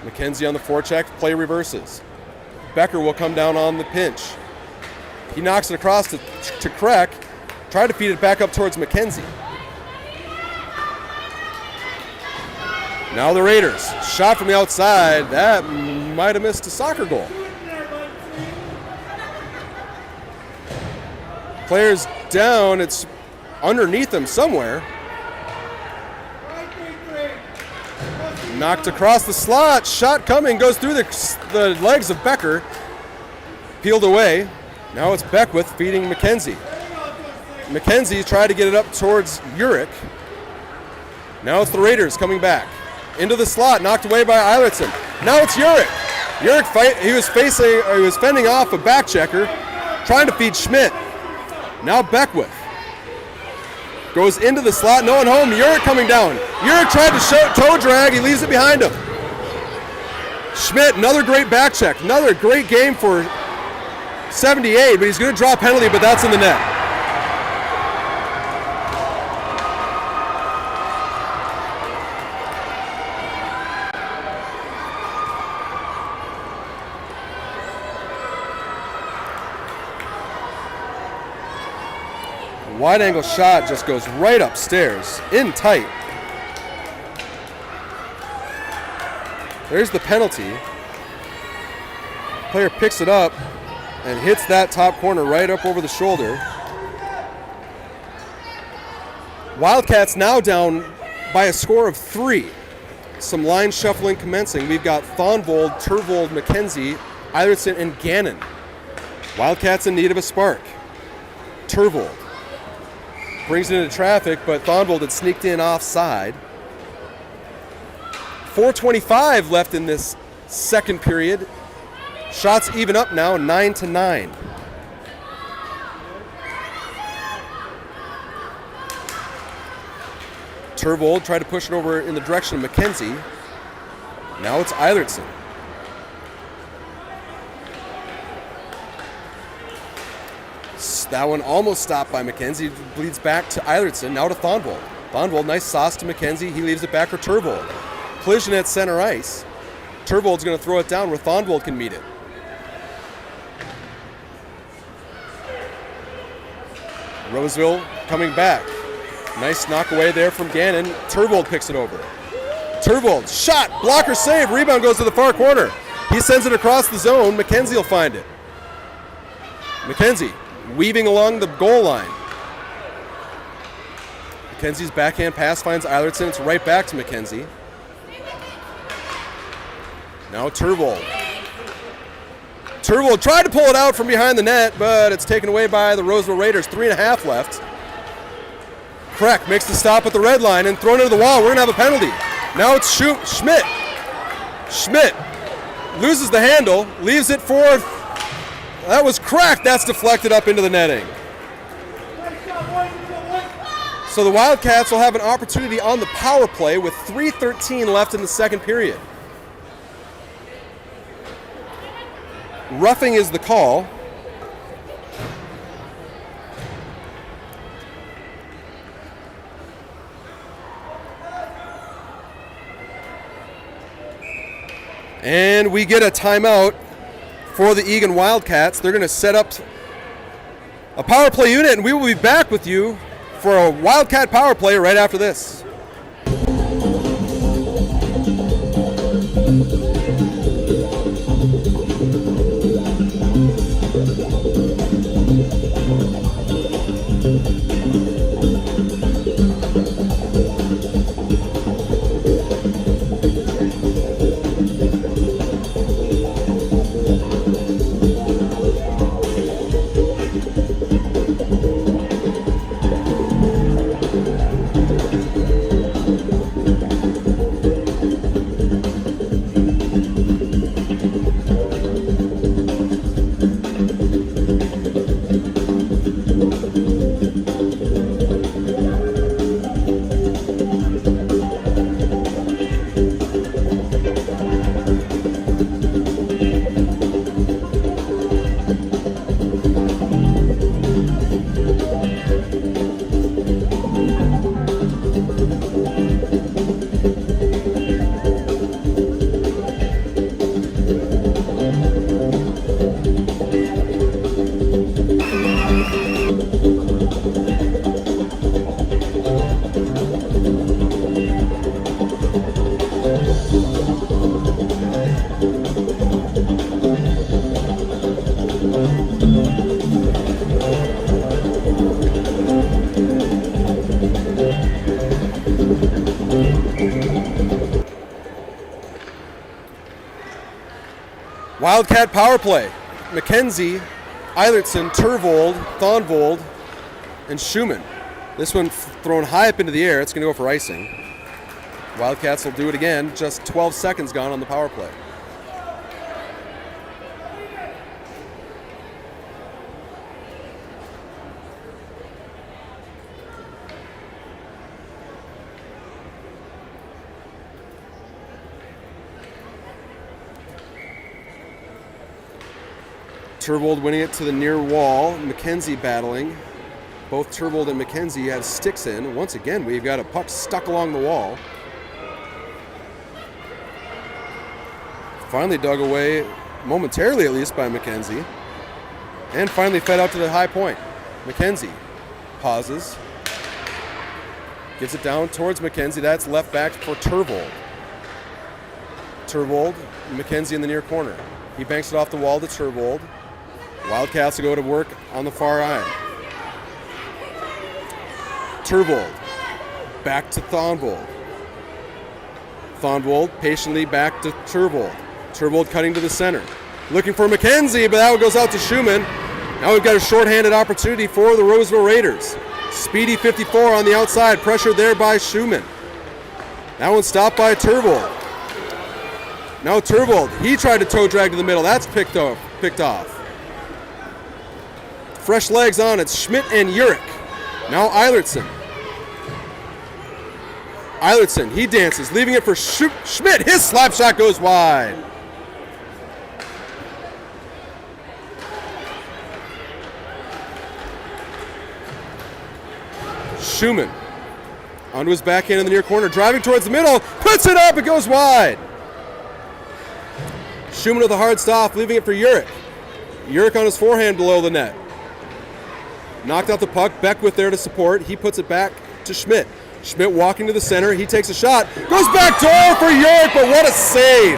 McKenzie on the forecheck. Play reverses. Becker will come down on the pinch. He knocks it across to Croix. Try to feed it back up towards McKenzie. Now the Raiders. Shot from the outside. That might have missed a soccer goal. Player's down. It's underneath him somewhere. Knocked across the slot. Shot coming. Goes through the legs of Becker. Peeled away. Now it's Beckwith feeding McKenzie. McKenzie tried to get it up towards Urich. Now it's the Raiders coming back. Into the slot. Knocked away by Eilertson. Now it's Urich. Urich he was fending off a back checker. Trying to feed Schmidt. Now Beckwith goes into the slot, no one home. Urich coming down. Urich tried to toe drag. He leaves it behind him. Schmidt, another great back check. Another great game for 78, but he's going to draw a penalty, but that's in the net. Wide angle shot just goes right upstairs, in tight. There's the penalty. Player picks it up and hits that top corner right up over the shoulder. Wildcats now down by a score of 3. Some line shuffling commencing. We've got Thonvold, Turvold, McKenzie, Eilertson, and Gannon. Wildcats in need of a spark. Turvold brings it into traffic, but Thonvold had sneaked in offside. 4:25 left in this second period. Shots even up now, 9-9. Turvold tried to push it over in the direction of McKenzie. Now it's Eilertson. That one almost stopped by McKenzie. Bleeds back to Eilertson. Now to Thonvold. Thonvold, nice sauce to McKenzie. He leaves it back for Turvold. Collision at center ice. Turvold's going to throw it down where Thonvold can meet it. Roseville coming back. Nice knock away there from Gannon. Turvold picks it over. Turvold, shot, blocker save, rebound goes to the far corner. He sends it across the zone. McKenzie will find it. McKenzie weaving along the goal line. McKenzie's backhand pass finds Eilertson. It's right back to McKenzie. Now Turvold. Turvold tried to pull it out from behind the net, but it's taken away by the Roseville Raiders. 3.5 left. Croix makes the stop at the red line and thrown into the wall. We're going to have a penalty. Now it's Schmidt. Schmidt loses the handle, leaves it for, that was cracked, that's deflected up into the netting. So the Wildcats will have an opportunity on the power play with 3:13 left in the second period. Roughing is the call. And we get a timeout for the Eagan Wildcats. They're going to set up a power play unit, and we will be back with you for a Wildcat power play right after this. Wildcat power play. McKenzie, Eilertson, Turvold, Thonvold, and Schumann. This one thrown high up into the air. It's going to go for icing. Wildcats will do it again. Just 12 seconds gone on the power play. Turvold winning it to the near wall. McKenzie battling. Both Turvold and McKenzie have sticks in. Once again, we've got a puck stuck along the wall. Finally dug away, momentarily at least, by McKenzie. And finally fed out to the high point. McKenzie pauses. Gives it down towards McKenzie. That's left back for Turvold. Turvold, McKenzie in the near corner. He banks it off the wall to Turvold. Wildcats will go to work on the far eye. Turvold, back to Thonvold. Thonvold patiently back to Turvold. Turvold cutting to the center. Looking for McKenzie, but that one goes out to Schumann. Now we've got a shorthanded opportunity for the Roseville Raiders. Speedy 54 on the outside, pressured there by Schumann. That one stopped by Turvold. Now Turvold, he tried to toe drag to the middle. That's picked off. Fresh legs on it. Schmidt and Urich. Now Eilertson. Eilertson, he dances, leaving it for Schmidt. His slap shot goes wide. Schumann onto his backhand in the near corner, driving towards the middle, puts it up, it goes wide. Schumann with a hard stop, leaving it for Urich. Urich on his forehand below the net. Knocked out the puck, Beckwith there to support. He puts it back to Schmidt. Schmidt walking to the center, he takes a shot, goes back door for Urich, but what a save.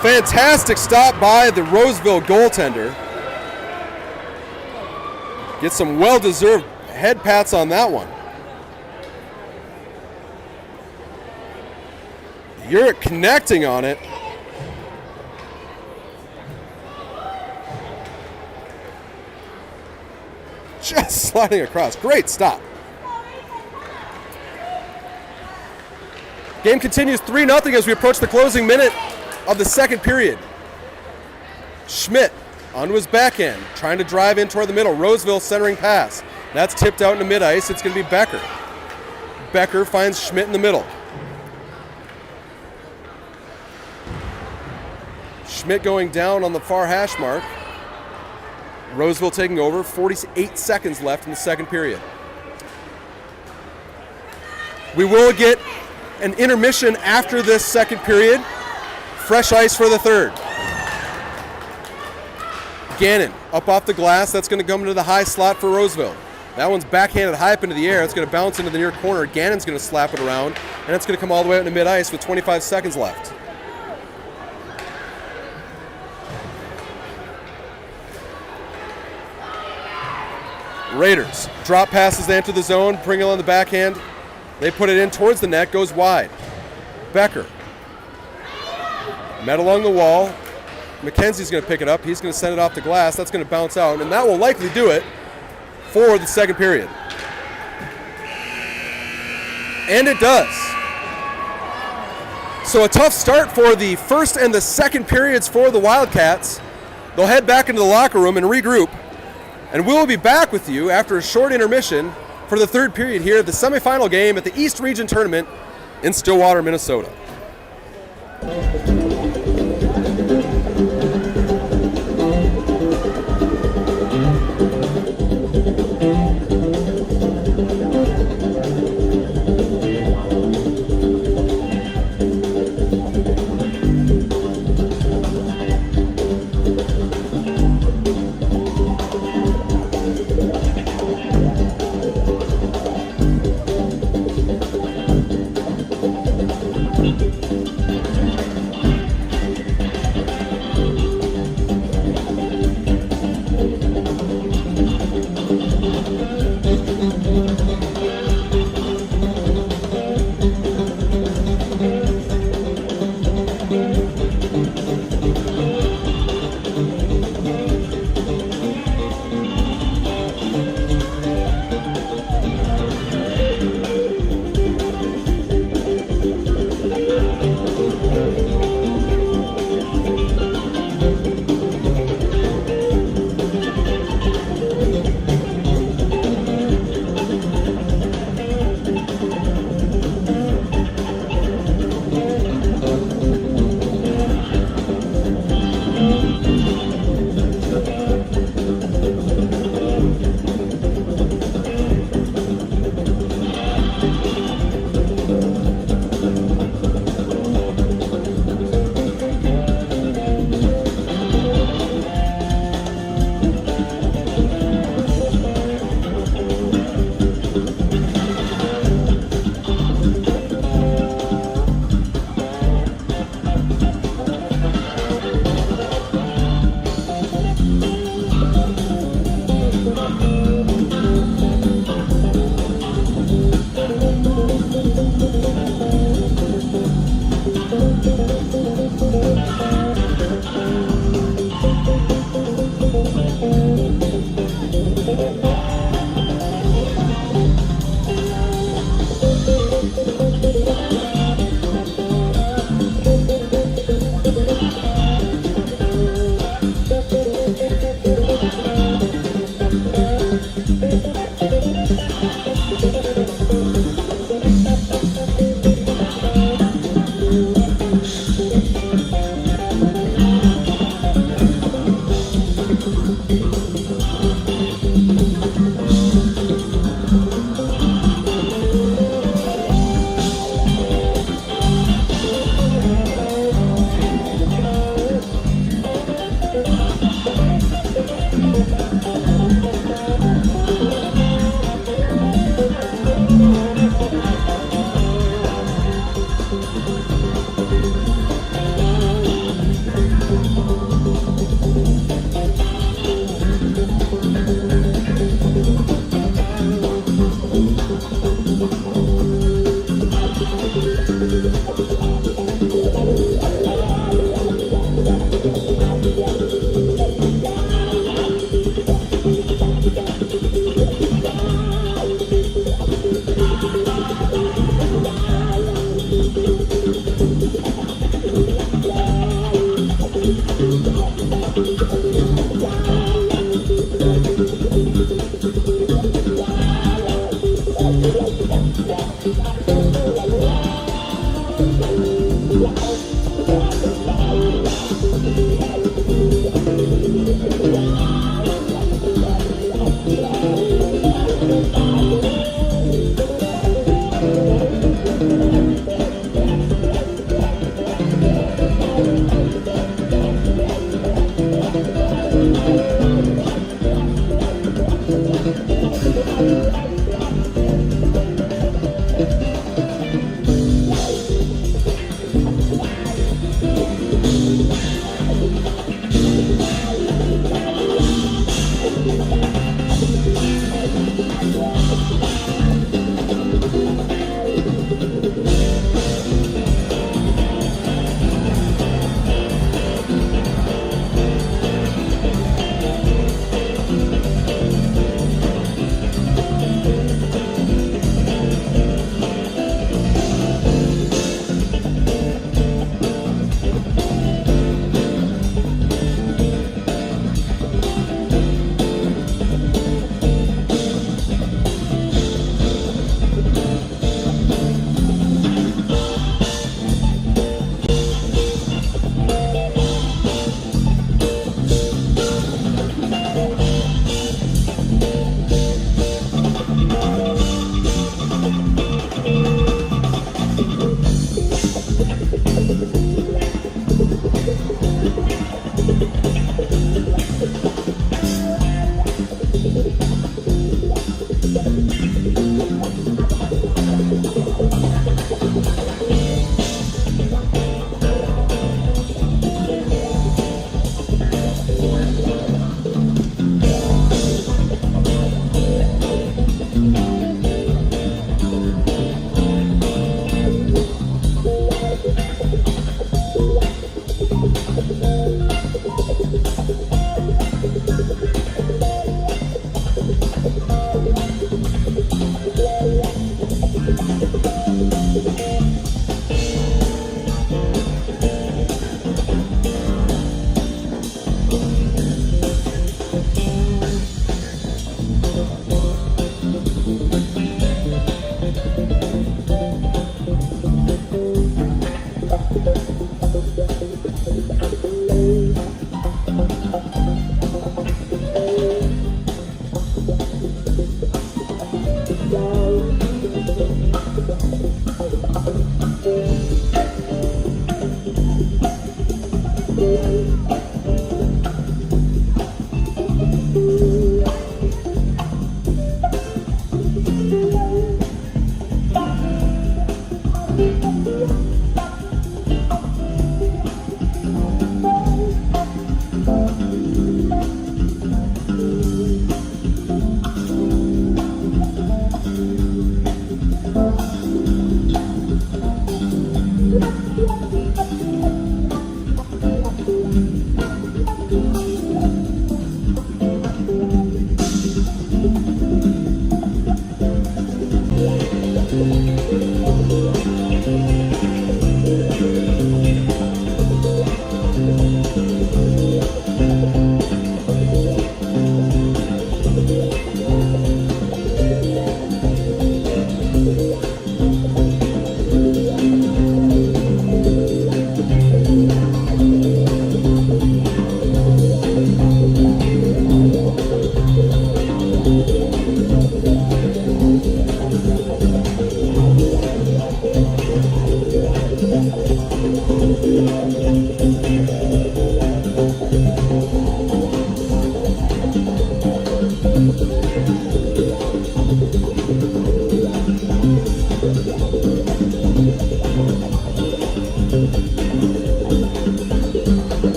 Fantastic stop by the Roseville goaltender. Get some well-deserved head pats on that one. Urich connecting on it. Just sliding across. Great stop. Game continues 3-0 as we approach the closing minute of the second period. Schmidt onto his backhand, trying to drive in toward the middle. Roseville centering pass. That's tipped out into mid-ice. It's going to be Becker. Becker finds Schmidt in the middle. Schmidt going down on the far hash mark. Roseville taking over. 48 seconds left in the second period. We will get an intermission after this second period. Fresh ice for the third. Gannon up off the glass. That's going to come into the high slot for Roseville. That one's backhanded high up into the air. It's going to bounce into the near corner. Gannon's going to slap it around, and it's going to come all the way out into mid-ice with 25 seconds left. Raiders drop passes, they enter the zone. Pringle on the backhand. They put it in towards the net, goes wide. Becker. Met along the wall. McKenzie's going to pick it up. He's going to send it off the glass. That's going to bounce out, and that will likely do it for the second period. And it does. So a tough start for the first and the second periods for the Wildcats. They'll head back into the locker room and regroup. And we'll be back with you after a short intermission for the third period here at the semifinal game at the East Region Tournament in Stillwater, Minnesota.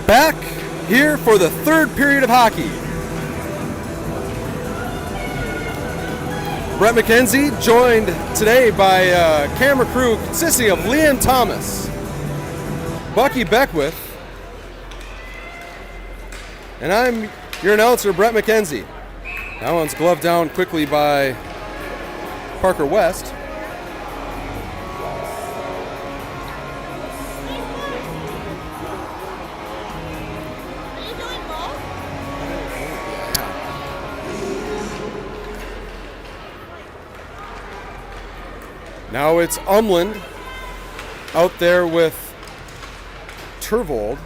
Back here for the third period of hockey. Brett McKenzie joined today by a camera crew consisting of Liam Thomas, Bucky Beckwith, and I'm your announcer, Brett McKenzie. That one's gloved down quickly by Parker West. Now it's Umland out there with Turvold.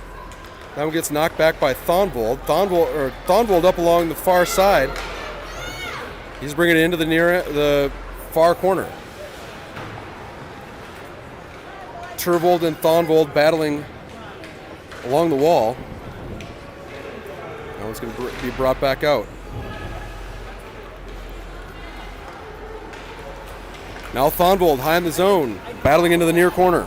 That one gets knocked back by Thonvold. Thonvold up along the far side. He's bringing it into the far corner. Turvold and Thonvold battling along the wall. That one's going to be brought back out. Now Thonvold high in the zone, battling into the near corner.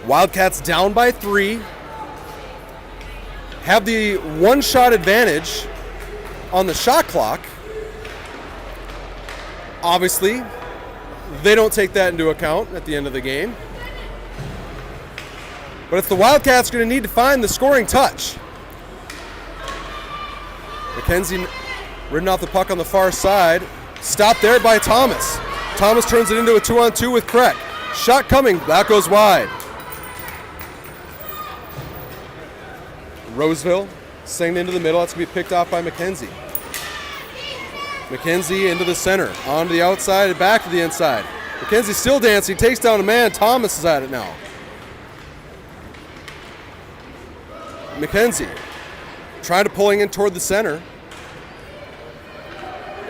Wildcats down by 3. Have the one-shot advantage on the shot clock. Obviously, they don't take that into account at the end of the game. But if the Wildcats are going to need to find the scoring touch. McKenzie ridden off the puck on the far side. Stopped there by Thomas. Thomas turns it into a 2-on-2 with Croix. Shot coming. That goes wide. Roseville singing into the middle. That's going to be picked off by McKenzie. McKenzie into the center. On to the outside and back to the inside. McKenzie still dancing. Takes down a man. Thomas is at it now. McKenzie trying to pulling in toward the center.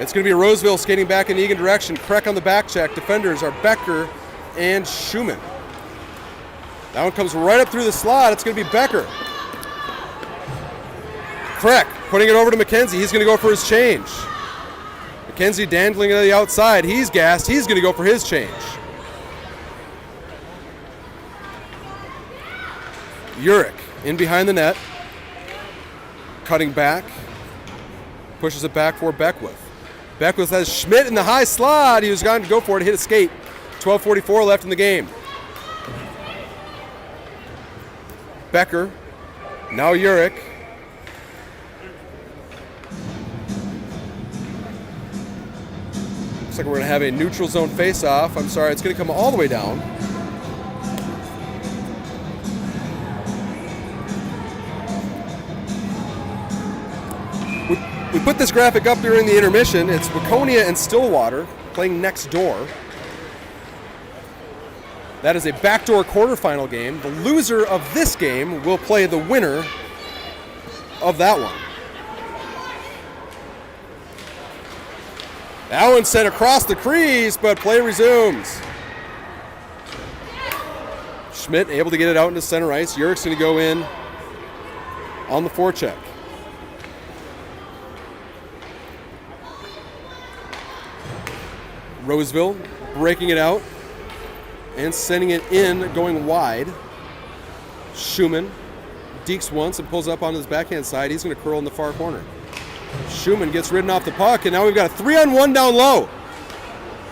It's going to be Roseville skating back in the Eagan direction. Croix on the back check. Defenders are Becker and Schumann. That one comes right up through the slot. It's going to be Becker. Croix putting it over to McKenzie. He's going to go for his change. McKenzie dangling to the outside. He's gassed. He's going to go for his change. Urich in behind the net. Cutting back. Pushes it back for Beckwith. Beckwith has Schmidt in the high slot. He was going to go for it, hit a skate. 12:44 left in the game. Becker. Now Urich. Looks like we're going to have a neutral zone face-off. I'm sorry, it's going to come all the way down. We put this graphic up during the intermission. It's Waconia and Stillwater playing next door. That is a backdoor quarterfinal game. The loser of this game will play the winner of that one. That one sent across the crease, but play resumes. Schmidt able to get it out into center ice. Urich's going to go in on the forecheck. Roseville breaking it out and sending it in, going wide. Schumann dekes once and pulls up on his backhand side. He's going to curl in the far corner. Schumann gets ridden off the puck, and now we've got a 3-on-1 down low.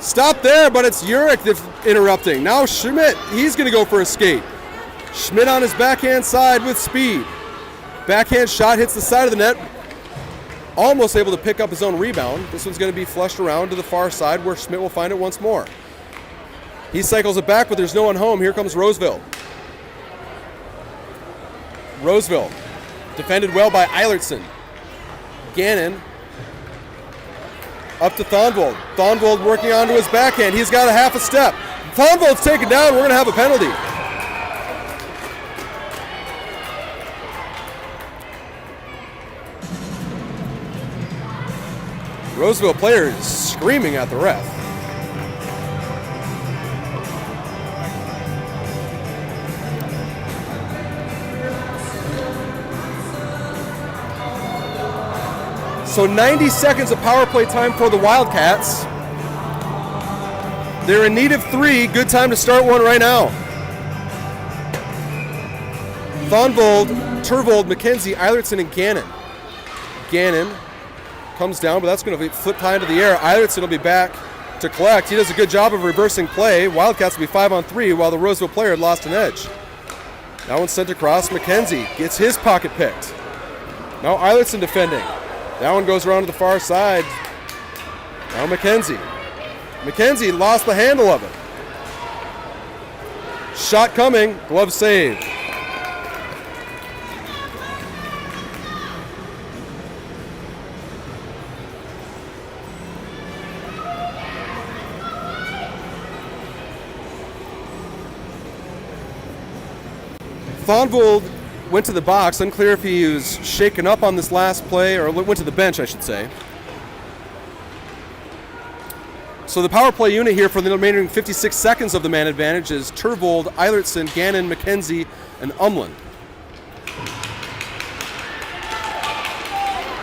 Stop there, but it's Urich that's interrupting. Now Schmidt, he's going to go for a skate. Schmidt on his backhand side with speed. Backhand shot hits the side of the net. Almost able to pick up his own rebound. This one's going to be flushed around to the far side where Schmidt will find it once more. He cycles it back, but there's no one home. Here comes Roseville. Roseville, defended well by Eilertson. Gannon up to Thonvold. Thonvold working onto his backhand. He's got a half a step. Thonvold's taken down. We're going to have a penalty. Roseville players screaming at the ref. So 90 seconds of power play time for the Wildcats. They're in need of 3. Good time to start one right now. Thonvold, Turvold, McKenzie, Eilertson, and Gannon. Gannon comes down, but that's going to be flipped high into the air. Eilertson will be back to collect. He does a good job of reversing play. Wildcats will be 5-on-3 while the Roseville player had lost an edge. That one's sent across. McKenzie gets his pocket picked. Now Eilertson defending. That one goes around to the far side. Now McKenzie. McKenzie lost the handle of it. Shot coming, glove save. Thonvold went to the box. Unclear if he was shaken up on this last play, or went to the bench, I should say. So the power play unit here for the remaining 56 seconds of the man advantage is Turvold, Eilertson, Gannon, McKenzie, and Umland.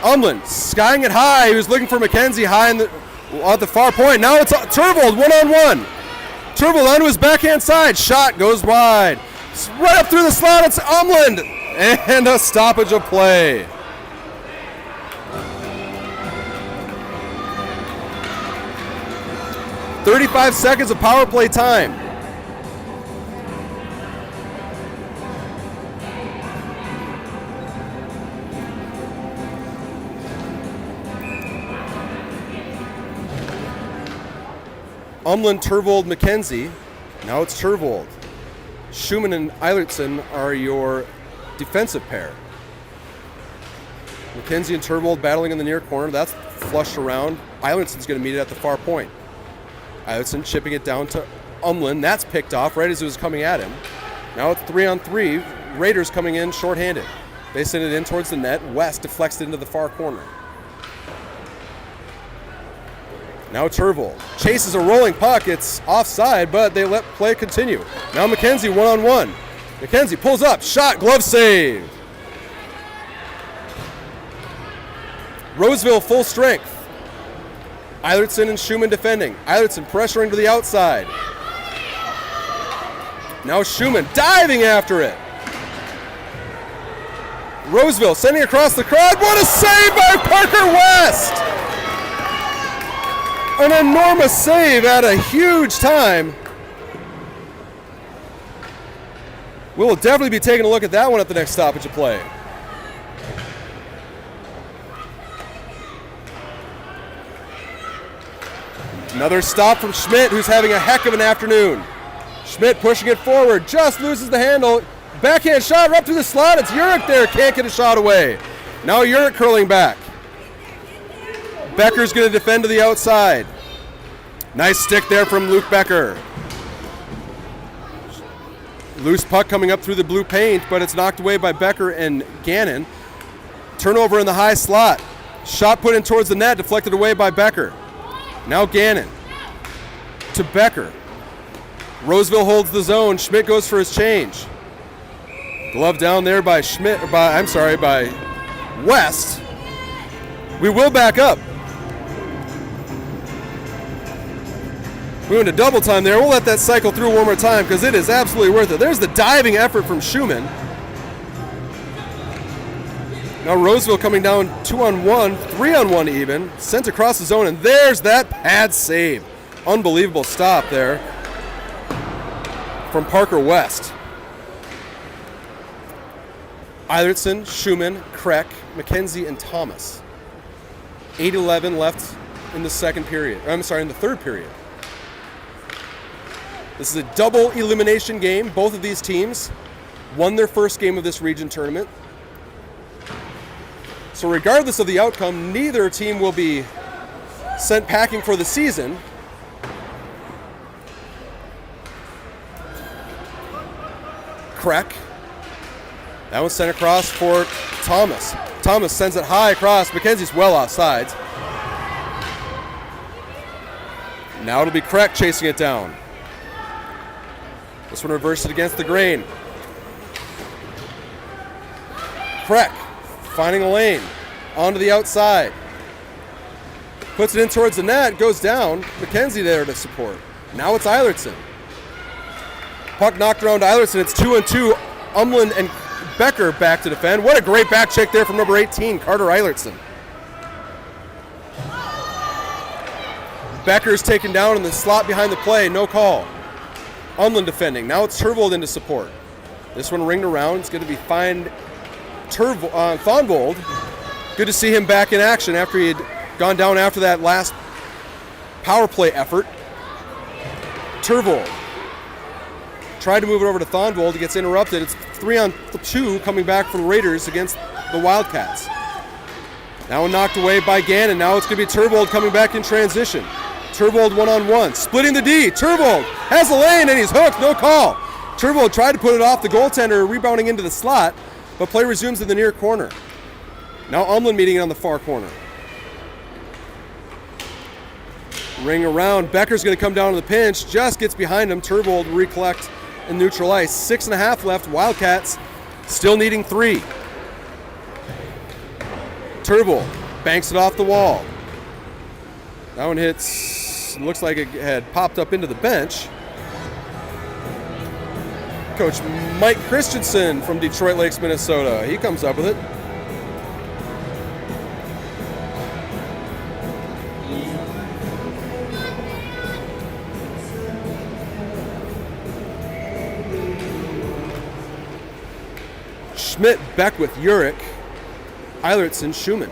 Umland skying it high. He was looking for McKenzie high at the far point. Now it's Turvold one-on-one. Turvold onto his backhand side. Shot goes wide. Right up through the slot, it's Umland, and a stoppage of play. "35 seconds of power play time. Umland, Turvold, McKenzie. Now it's Turvold. Schumann and Eilertson are your defensive pair. McKenzie and Turvold battling in the near corner. That's flushed around. Eilertson's going to meet it at the far point. Eilertson chipping it down to Umland. That's picked off right as it was coming at him. Now it's 3-on-3. Raiders coming in shorthanded. They send it in towards the net. West deflects it into the far corner. Now Turvold chases a rolling puck. It's offside, but they let play continue. Now McKenzie one-on-one. McKenzie pulls up. Shot, glove save. Roseville full strength. Eilertson and Schumann defending. Eilertson pressuring to the outside. Now Schumann diving after it. Roseville sending across the crowd. What a save by Parker West! An enormous save at a huge time. We'll definitely be taking a look at that one at the next stoppage of play. Another stop from Schmidt, who's having a heck of an afternoon. Schmidt pushing it forward, just loses the handle. Backhand shot right through the slot. It's Urich there, can't get a shot away. Now Urich curling back. Becker's going to defend to the outside. Nice stick there from Luke Becker. Loose puck coming up through the blue paint, but it's knocked away by Becker and Gannon. Turnover in the high slot. Shot put in towards the net, deflected away by Becker. Now Gannon to Becker. Roseville holds the zone. Schmidt goes for his change. Glove down there by by West. We will back up. We went to double time there. We'll let that cycle through one more time because it is absolutely worth it. There's the diving effort from Schumann. Now Roseville coming down 2-on-1, 3-on-1 even. Sent across the zone, and there's that pad save. Unbelievable stop there from Parker West. Eilertson, Schumann, Kreck, McKenzie, and Thomas. 8:11 left in the third period. This is a double elimination game. Both of these teams won their first game of this region tournament. So regardless of the outcome, neither team will be sent packing for the season. Kreck. That one's sent across for Thomas. Thomas sends it high across. McKenzie's well offsides. Now it'll be Kreck chasing it down. This one reversed it against the grain. Kreck finding a lane onto the outside. Puts it in towards the net, goes down. McKenzie there to support. Now it's Eilertson. Puck knocked around Eilertson. It's 2-on-2. Umland and Becker back to defend. What a great back check there from number 18, Carter Eilertson. Becker's taken down in the slot behind the play. No call. Umland defending. Now it's Turvold into support. This one ringed around. It's going to be fined Thonvold. Good to see him back in action after he had gone down after that last power play effort. Turvold tried to move it over to Thonvold. He gets interrupted. It's 3-on-2 coming back from the Raiders against the Wildcats. That one knocked away by Gannon. Now it's going to be Turvold coming back in transition. Turvold 1-on-1, splitting the D. Turvold has the lane and he's hooked. No call. Turvold tried to put it off the goaltender, rebounding into the slot, but play resumes in the near corner. Now Umland meeting it on the far corner. Ring around. Becker's going to come down to the pinch. Just gets behind him. Turvold recollect and neutral ice. 6.5 left. Wildcats still needing 3. Turvold banks it off the wall. That one hits, looks like it had popped up into the bench. Coach Mike Christensen from Detroit Lakes, Minnesota. He comes up with it. Schmidt, Beckwith, Urich, Eilertson, Schumann.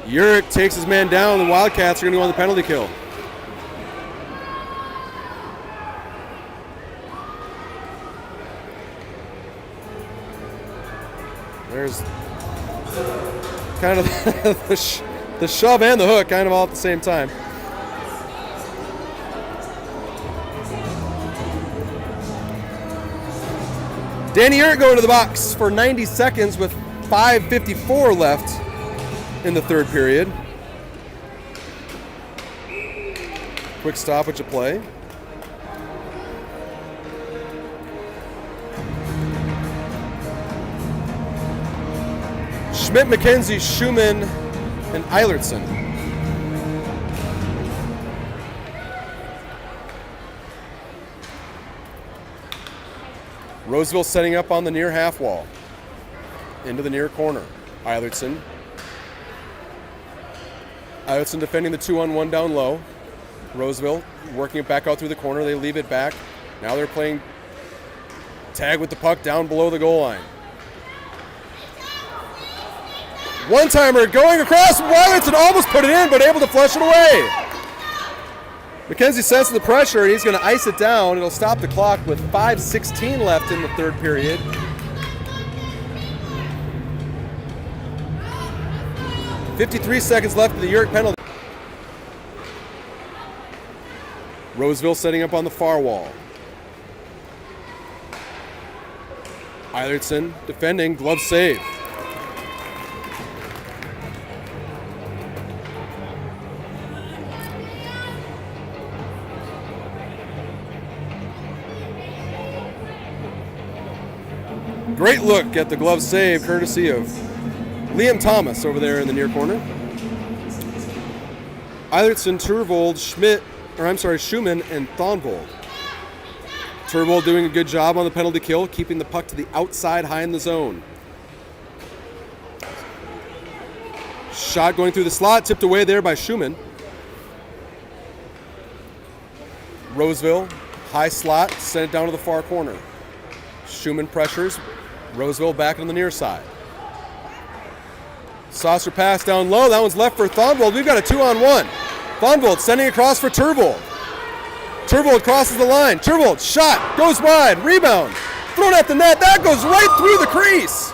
Urich takes his man down. The Wildcats are going to go on the penalty kill. There's kind of the shove and the hook kind of all at the same time. Danny Urich going to the box for 90 seconds with 5:54 left in the third period. Quick stoppage of play. Schmidt, McKenzie, Schumann, and Eilertson. Roseville setting up on the near half wall. Into the near corner. Eilertson defending the 2-on-1 down low. Roseville working it back out through the corner. They leave it back. Now they're playing tag with the puck down below the goal line. One-timer going across. Eilertson almost put it in, but able to flush it away. McKenzie senses the pressure, and he's going to ice it down. It'll stop the clock with 5:16 left in the third period. .53 seconds left in the Urich penalty. Roseville setting up on the far wall. Eilertson defending, glove save. Great look at the glove save, courtesy of Liam Thomas over there in the near corner. Eilertson, Turvold, Schumann, and Thonvold. Turvold doing a good job on the penalty kill, keeping the puck to the outside high in the zone. Shot going through the slot, tipped away there by Schumann. Roseville, high slot, sent it down to the far corner. Schumann pressures, Roseville back on the near side. Saucer pass down low, that one's left for Thonvold. We've got a 2-on-1. Thonvold sending across for Turvold. Turvold crosses the line. Turvold, shot, goes wide, rebound, thrown at the net. That goes right through the crease.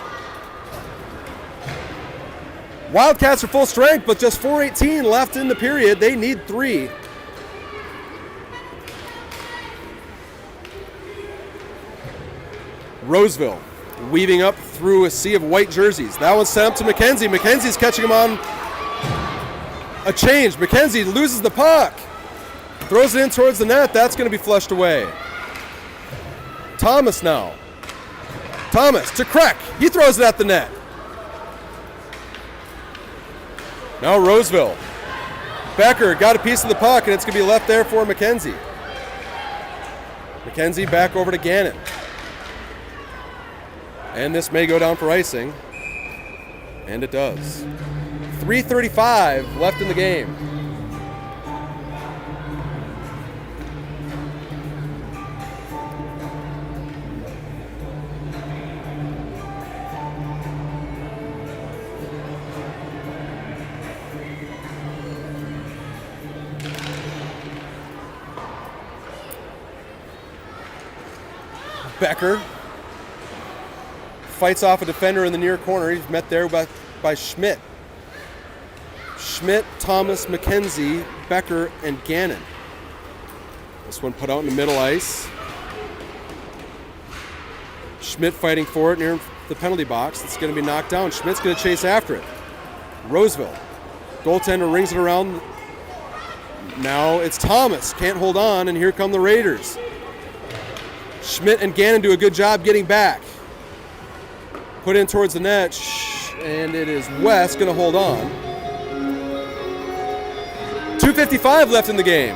Wildcats are full strength, but just 4:18 left in the period. They need 3. Roseville weaving up through a sea of white jerseys. That one's sent up to McKenzie. McKenzie's catching him on a change. McKenzie loses the puck. Throws it in towards the net. That's going to be flushed away. Thomas now. Thomas to Croix. He throws it at the net. Now Roseville. Becker got a piece of the puck, and it's going to be left there for McKenzie. McKenzie back over to Gannon. And this may go down for icing. And it does. 3:35 left in the game. Becker fights off a defender in the near corner. He's met there by Schmidt. Schmidt, Thomas, McKenzie, Becker, and Gannon. This one put out in the middle ice. Schmidt fighting for it near the penalty box. It's going to be knocked down. Schmidt's going to chase after it. Roseville. Goaltender rings it around. Now it's Thomas. Can't hold on, and here come the Raiders. Schmidt and Gannon do a good job getting back. Put in towards the net, and it is West going to hold on. 2:55 left in the game.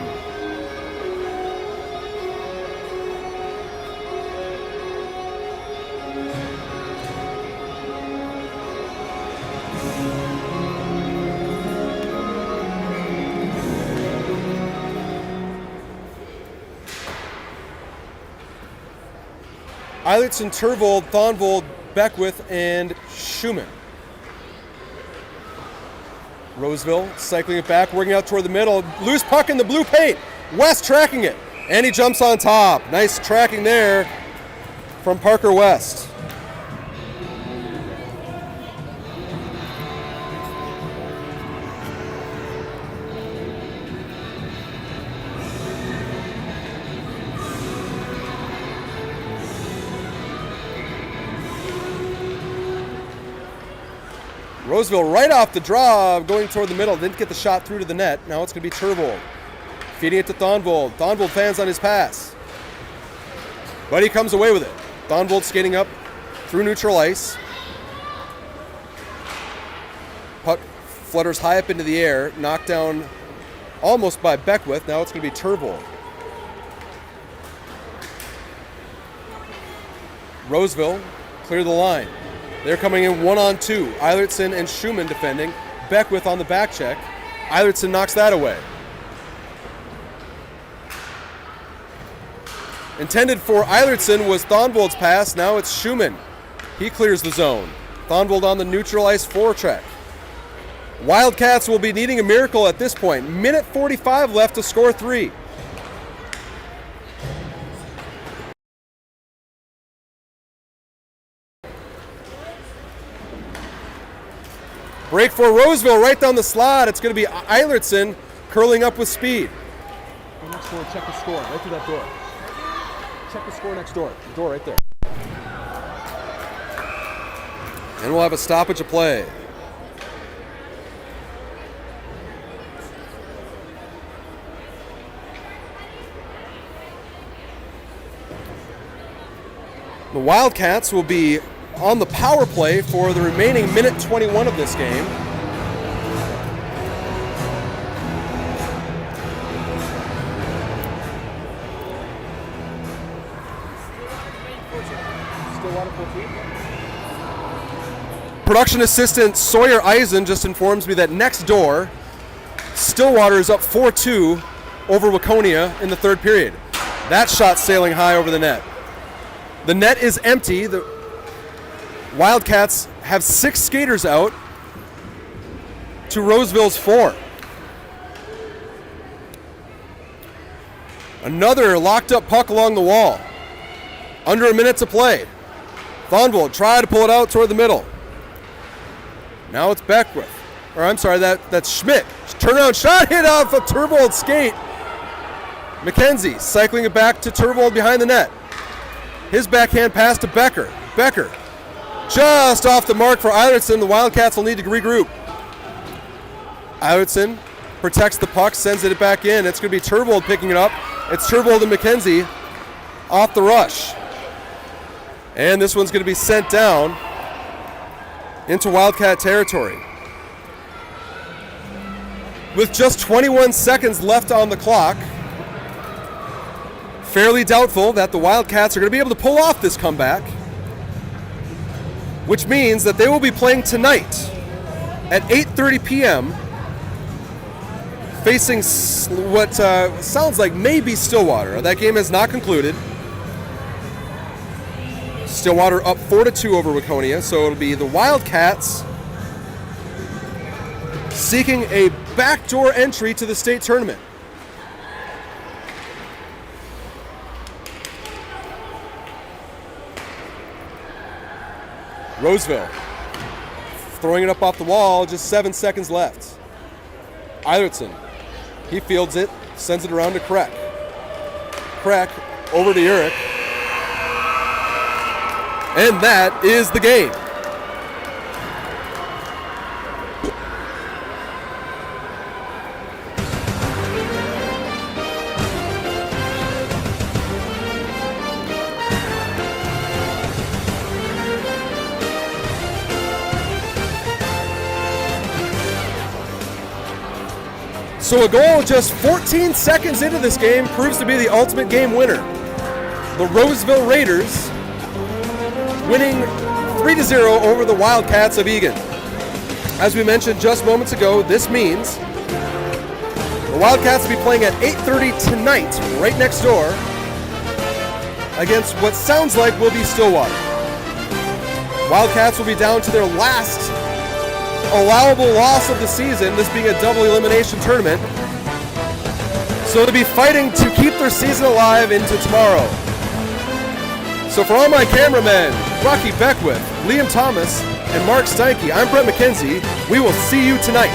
Eilertson, Turvold, Thonvold, Beckwith, and Schumann. Roseville cycling it back, working out toward the middle. Loose puck in the blue paint. West tracking it, and he jumps on top. Nice tracking there from Parker West. Roseville right off the draw, going toward the middle. Didn't get the shot through to the net. Now it's going to be Turvold. Feeding it to Thonvold. Thonvold fans on his pass. But he comes away with it. Thonvold skating up through neutral ice. Puck flutters high up into the air. Knocked down almost by Beckwith. Now it's going to be Turvold. Roseville clear the line. They're coming in 1-on-2. Eilertson and Schumann defending. Beckwith on the back check. Eilertson knocks that away. Intended for Eilertson was Thonvold's pass. Now it's Schumann. He clears the zone. Thonvold on the neutral ice forecheck. Wildcats will be needing a miracle at this point. Minute 45 left to score 3. Break for Roseville right down the slot. It's going to be Eilertson curling up with speed. Next door, check the score. Right through that door. Check the score next door. The door right there. And we'll have a stoppage of play. The Wildcats will be on the power play for the remaining minute 21 of this game. Stillwater 14. Production assistant Sawyer Eisen just informs me that next door, Stillwater is up 4-2 over Waconia in the third period. That shot sailing high over the net. The net is empty. The Wildcats have 6 skaters out to Roseville's 4. Another locked up puck along the wall. Under a minute to play. Thonvold tried to pull it out toward the middle. Now it's Beckwith. Or I'm sorry, that's Schmidt. Turnaround shot hit off a Turvold skate. McKenzie cycling it back to Turvold behind the net. His backhand pass to Becker. Becker just off the mark for Eilertson. The Wildcats will need to regroup. Eilertson protects the puck, sends it back in. It's going to be Turvold picking it up. It's Turvold and McKenzie off the rush. And this one's going to be sent down into Wildcat territory. With just 21 seconds left on the clock, fairly doubtful that the Wildcats are going to be able to pull off this comeback, which means that they will be playing tonight at 8:30 p.m. facing what sounds like maybe Stillwater. That game has not concluded. Stillwater up 4-2 over Waconia, so it'll be the Wildcats seeking a backdoor entry to the state tournament. Roseville throwing it up off the wall, just 7 seconds left. Eilertson, he fields it, sends it around to Croix. Croix over to Urich. And that is the game. So a goal just 14 seconds into this game proves to be the ultimate game winner. The Roseville Raiders winning 3-0 over the Wildcats of Eagan. As we mentioned just moments ago, this means the Wildcats will be playing at 8:30 tonight, right next door, against what sounds like will be Stillwater. Wildcats will be down to their last allowable loss of the season, this being a double elimination tournament. So they'll be fighting to keep their season alive into tomorrow. So for all my cameramen, Rocky Beckwith, Liam Thomas, and Mark Steinke, I'm Brett McKenzie. We will see you tonight.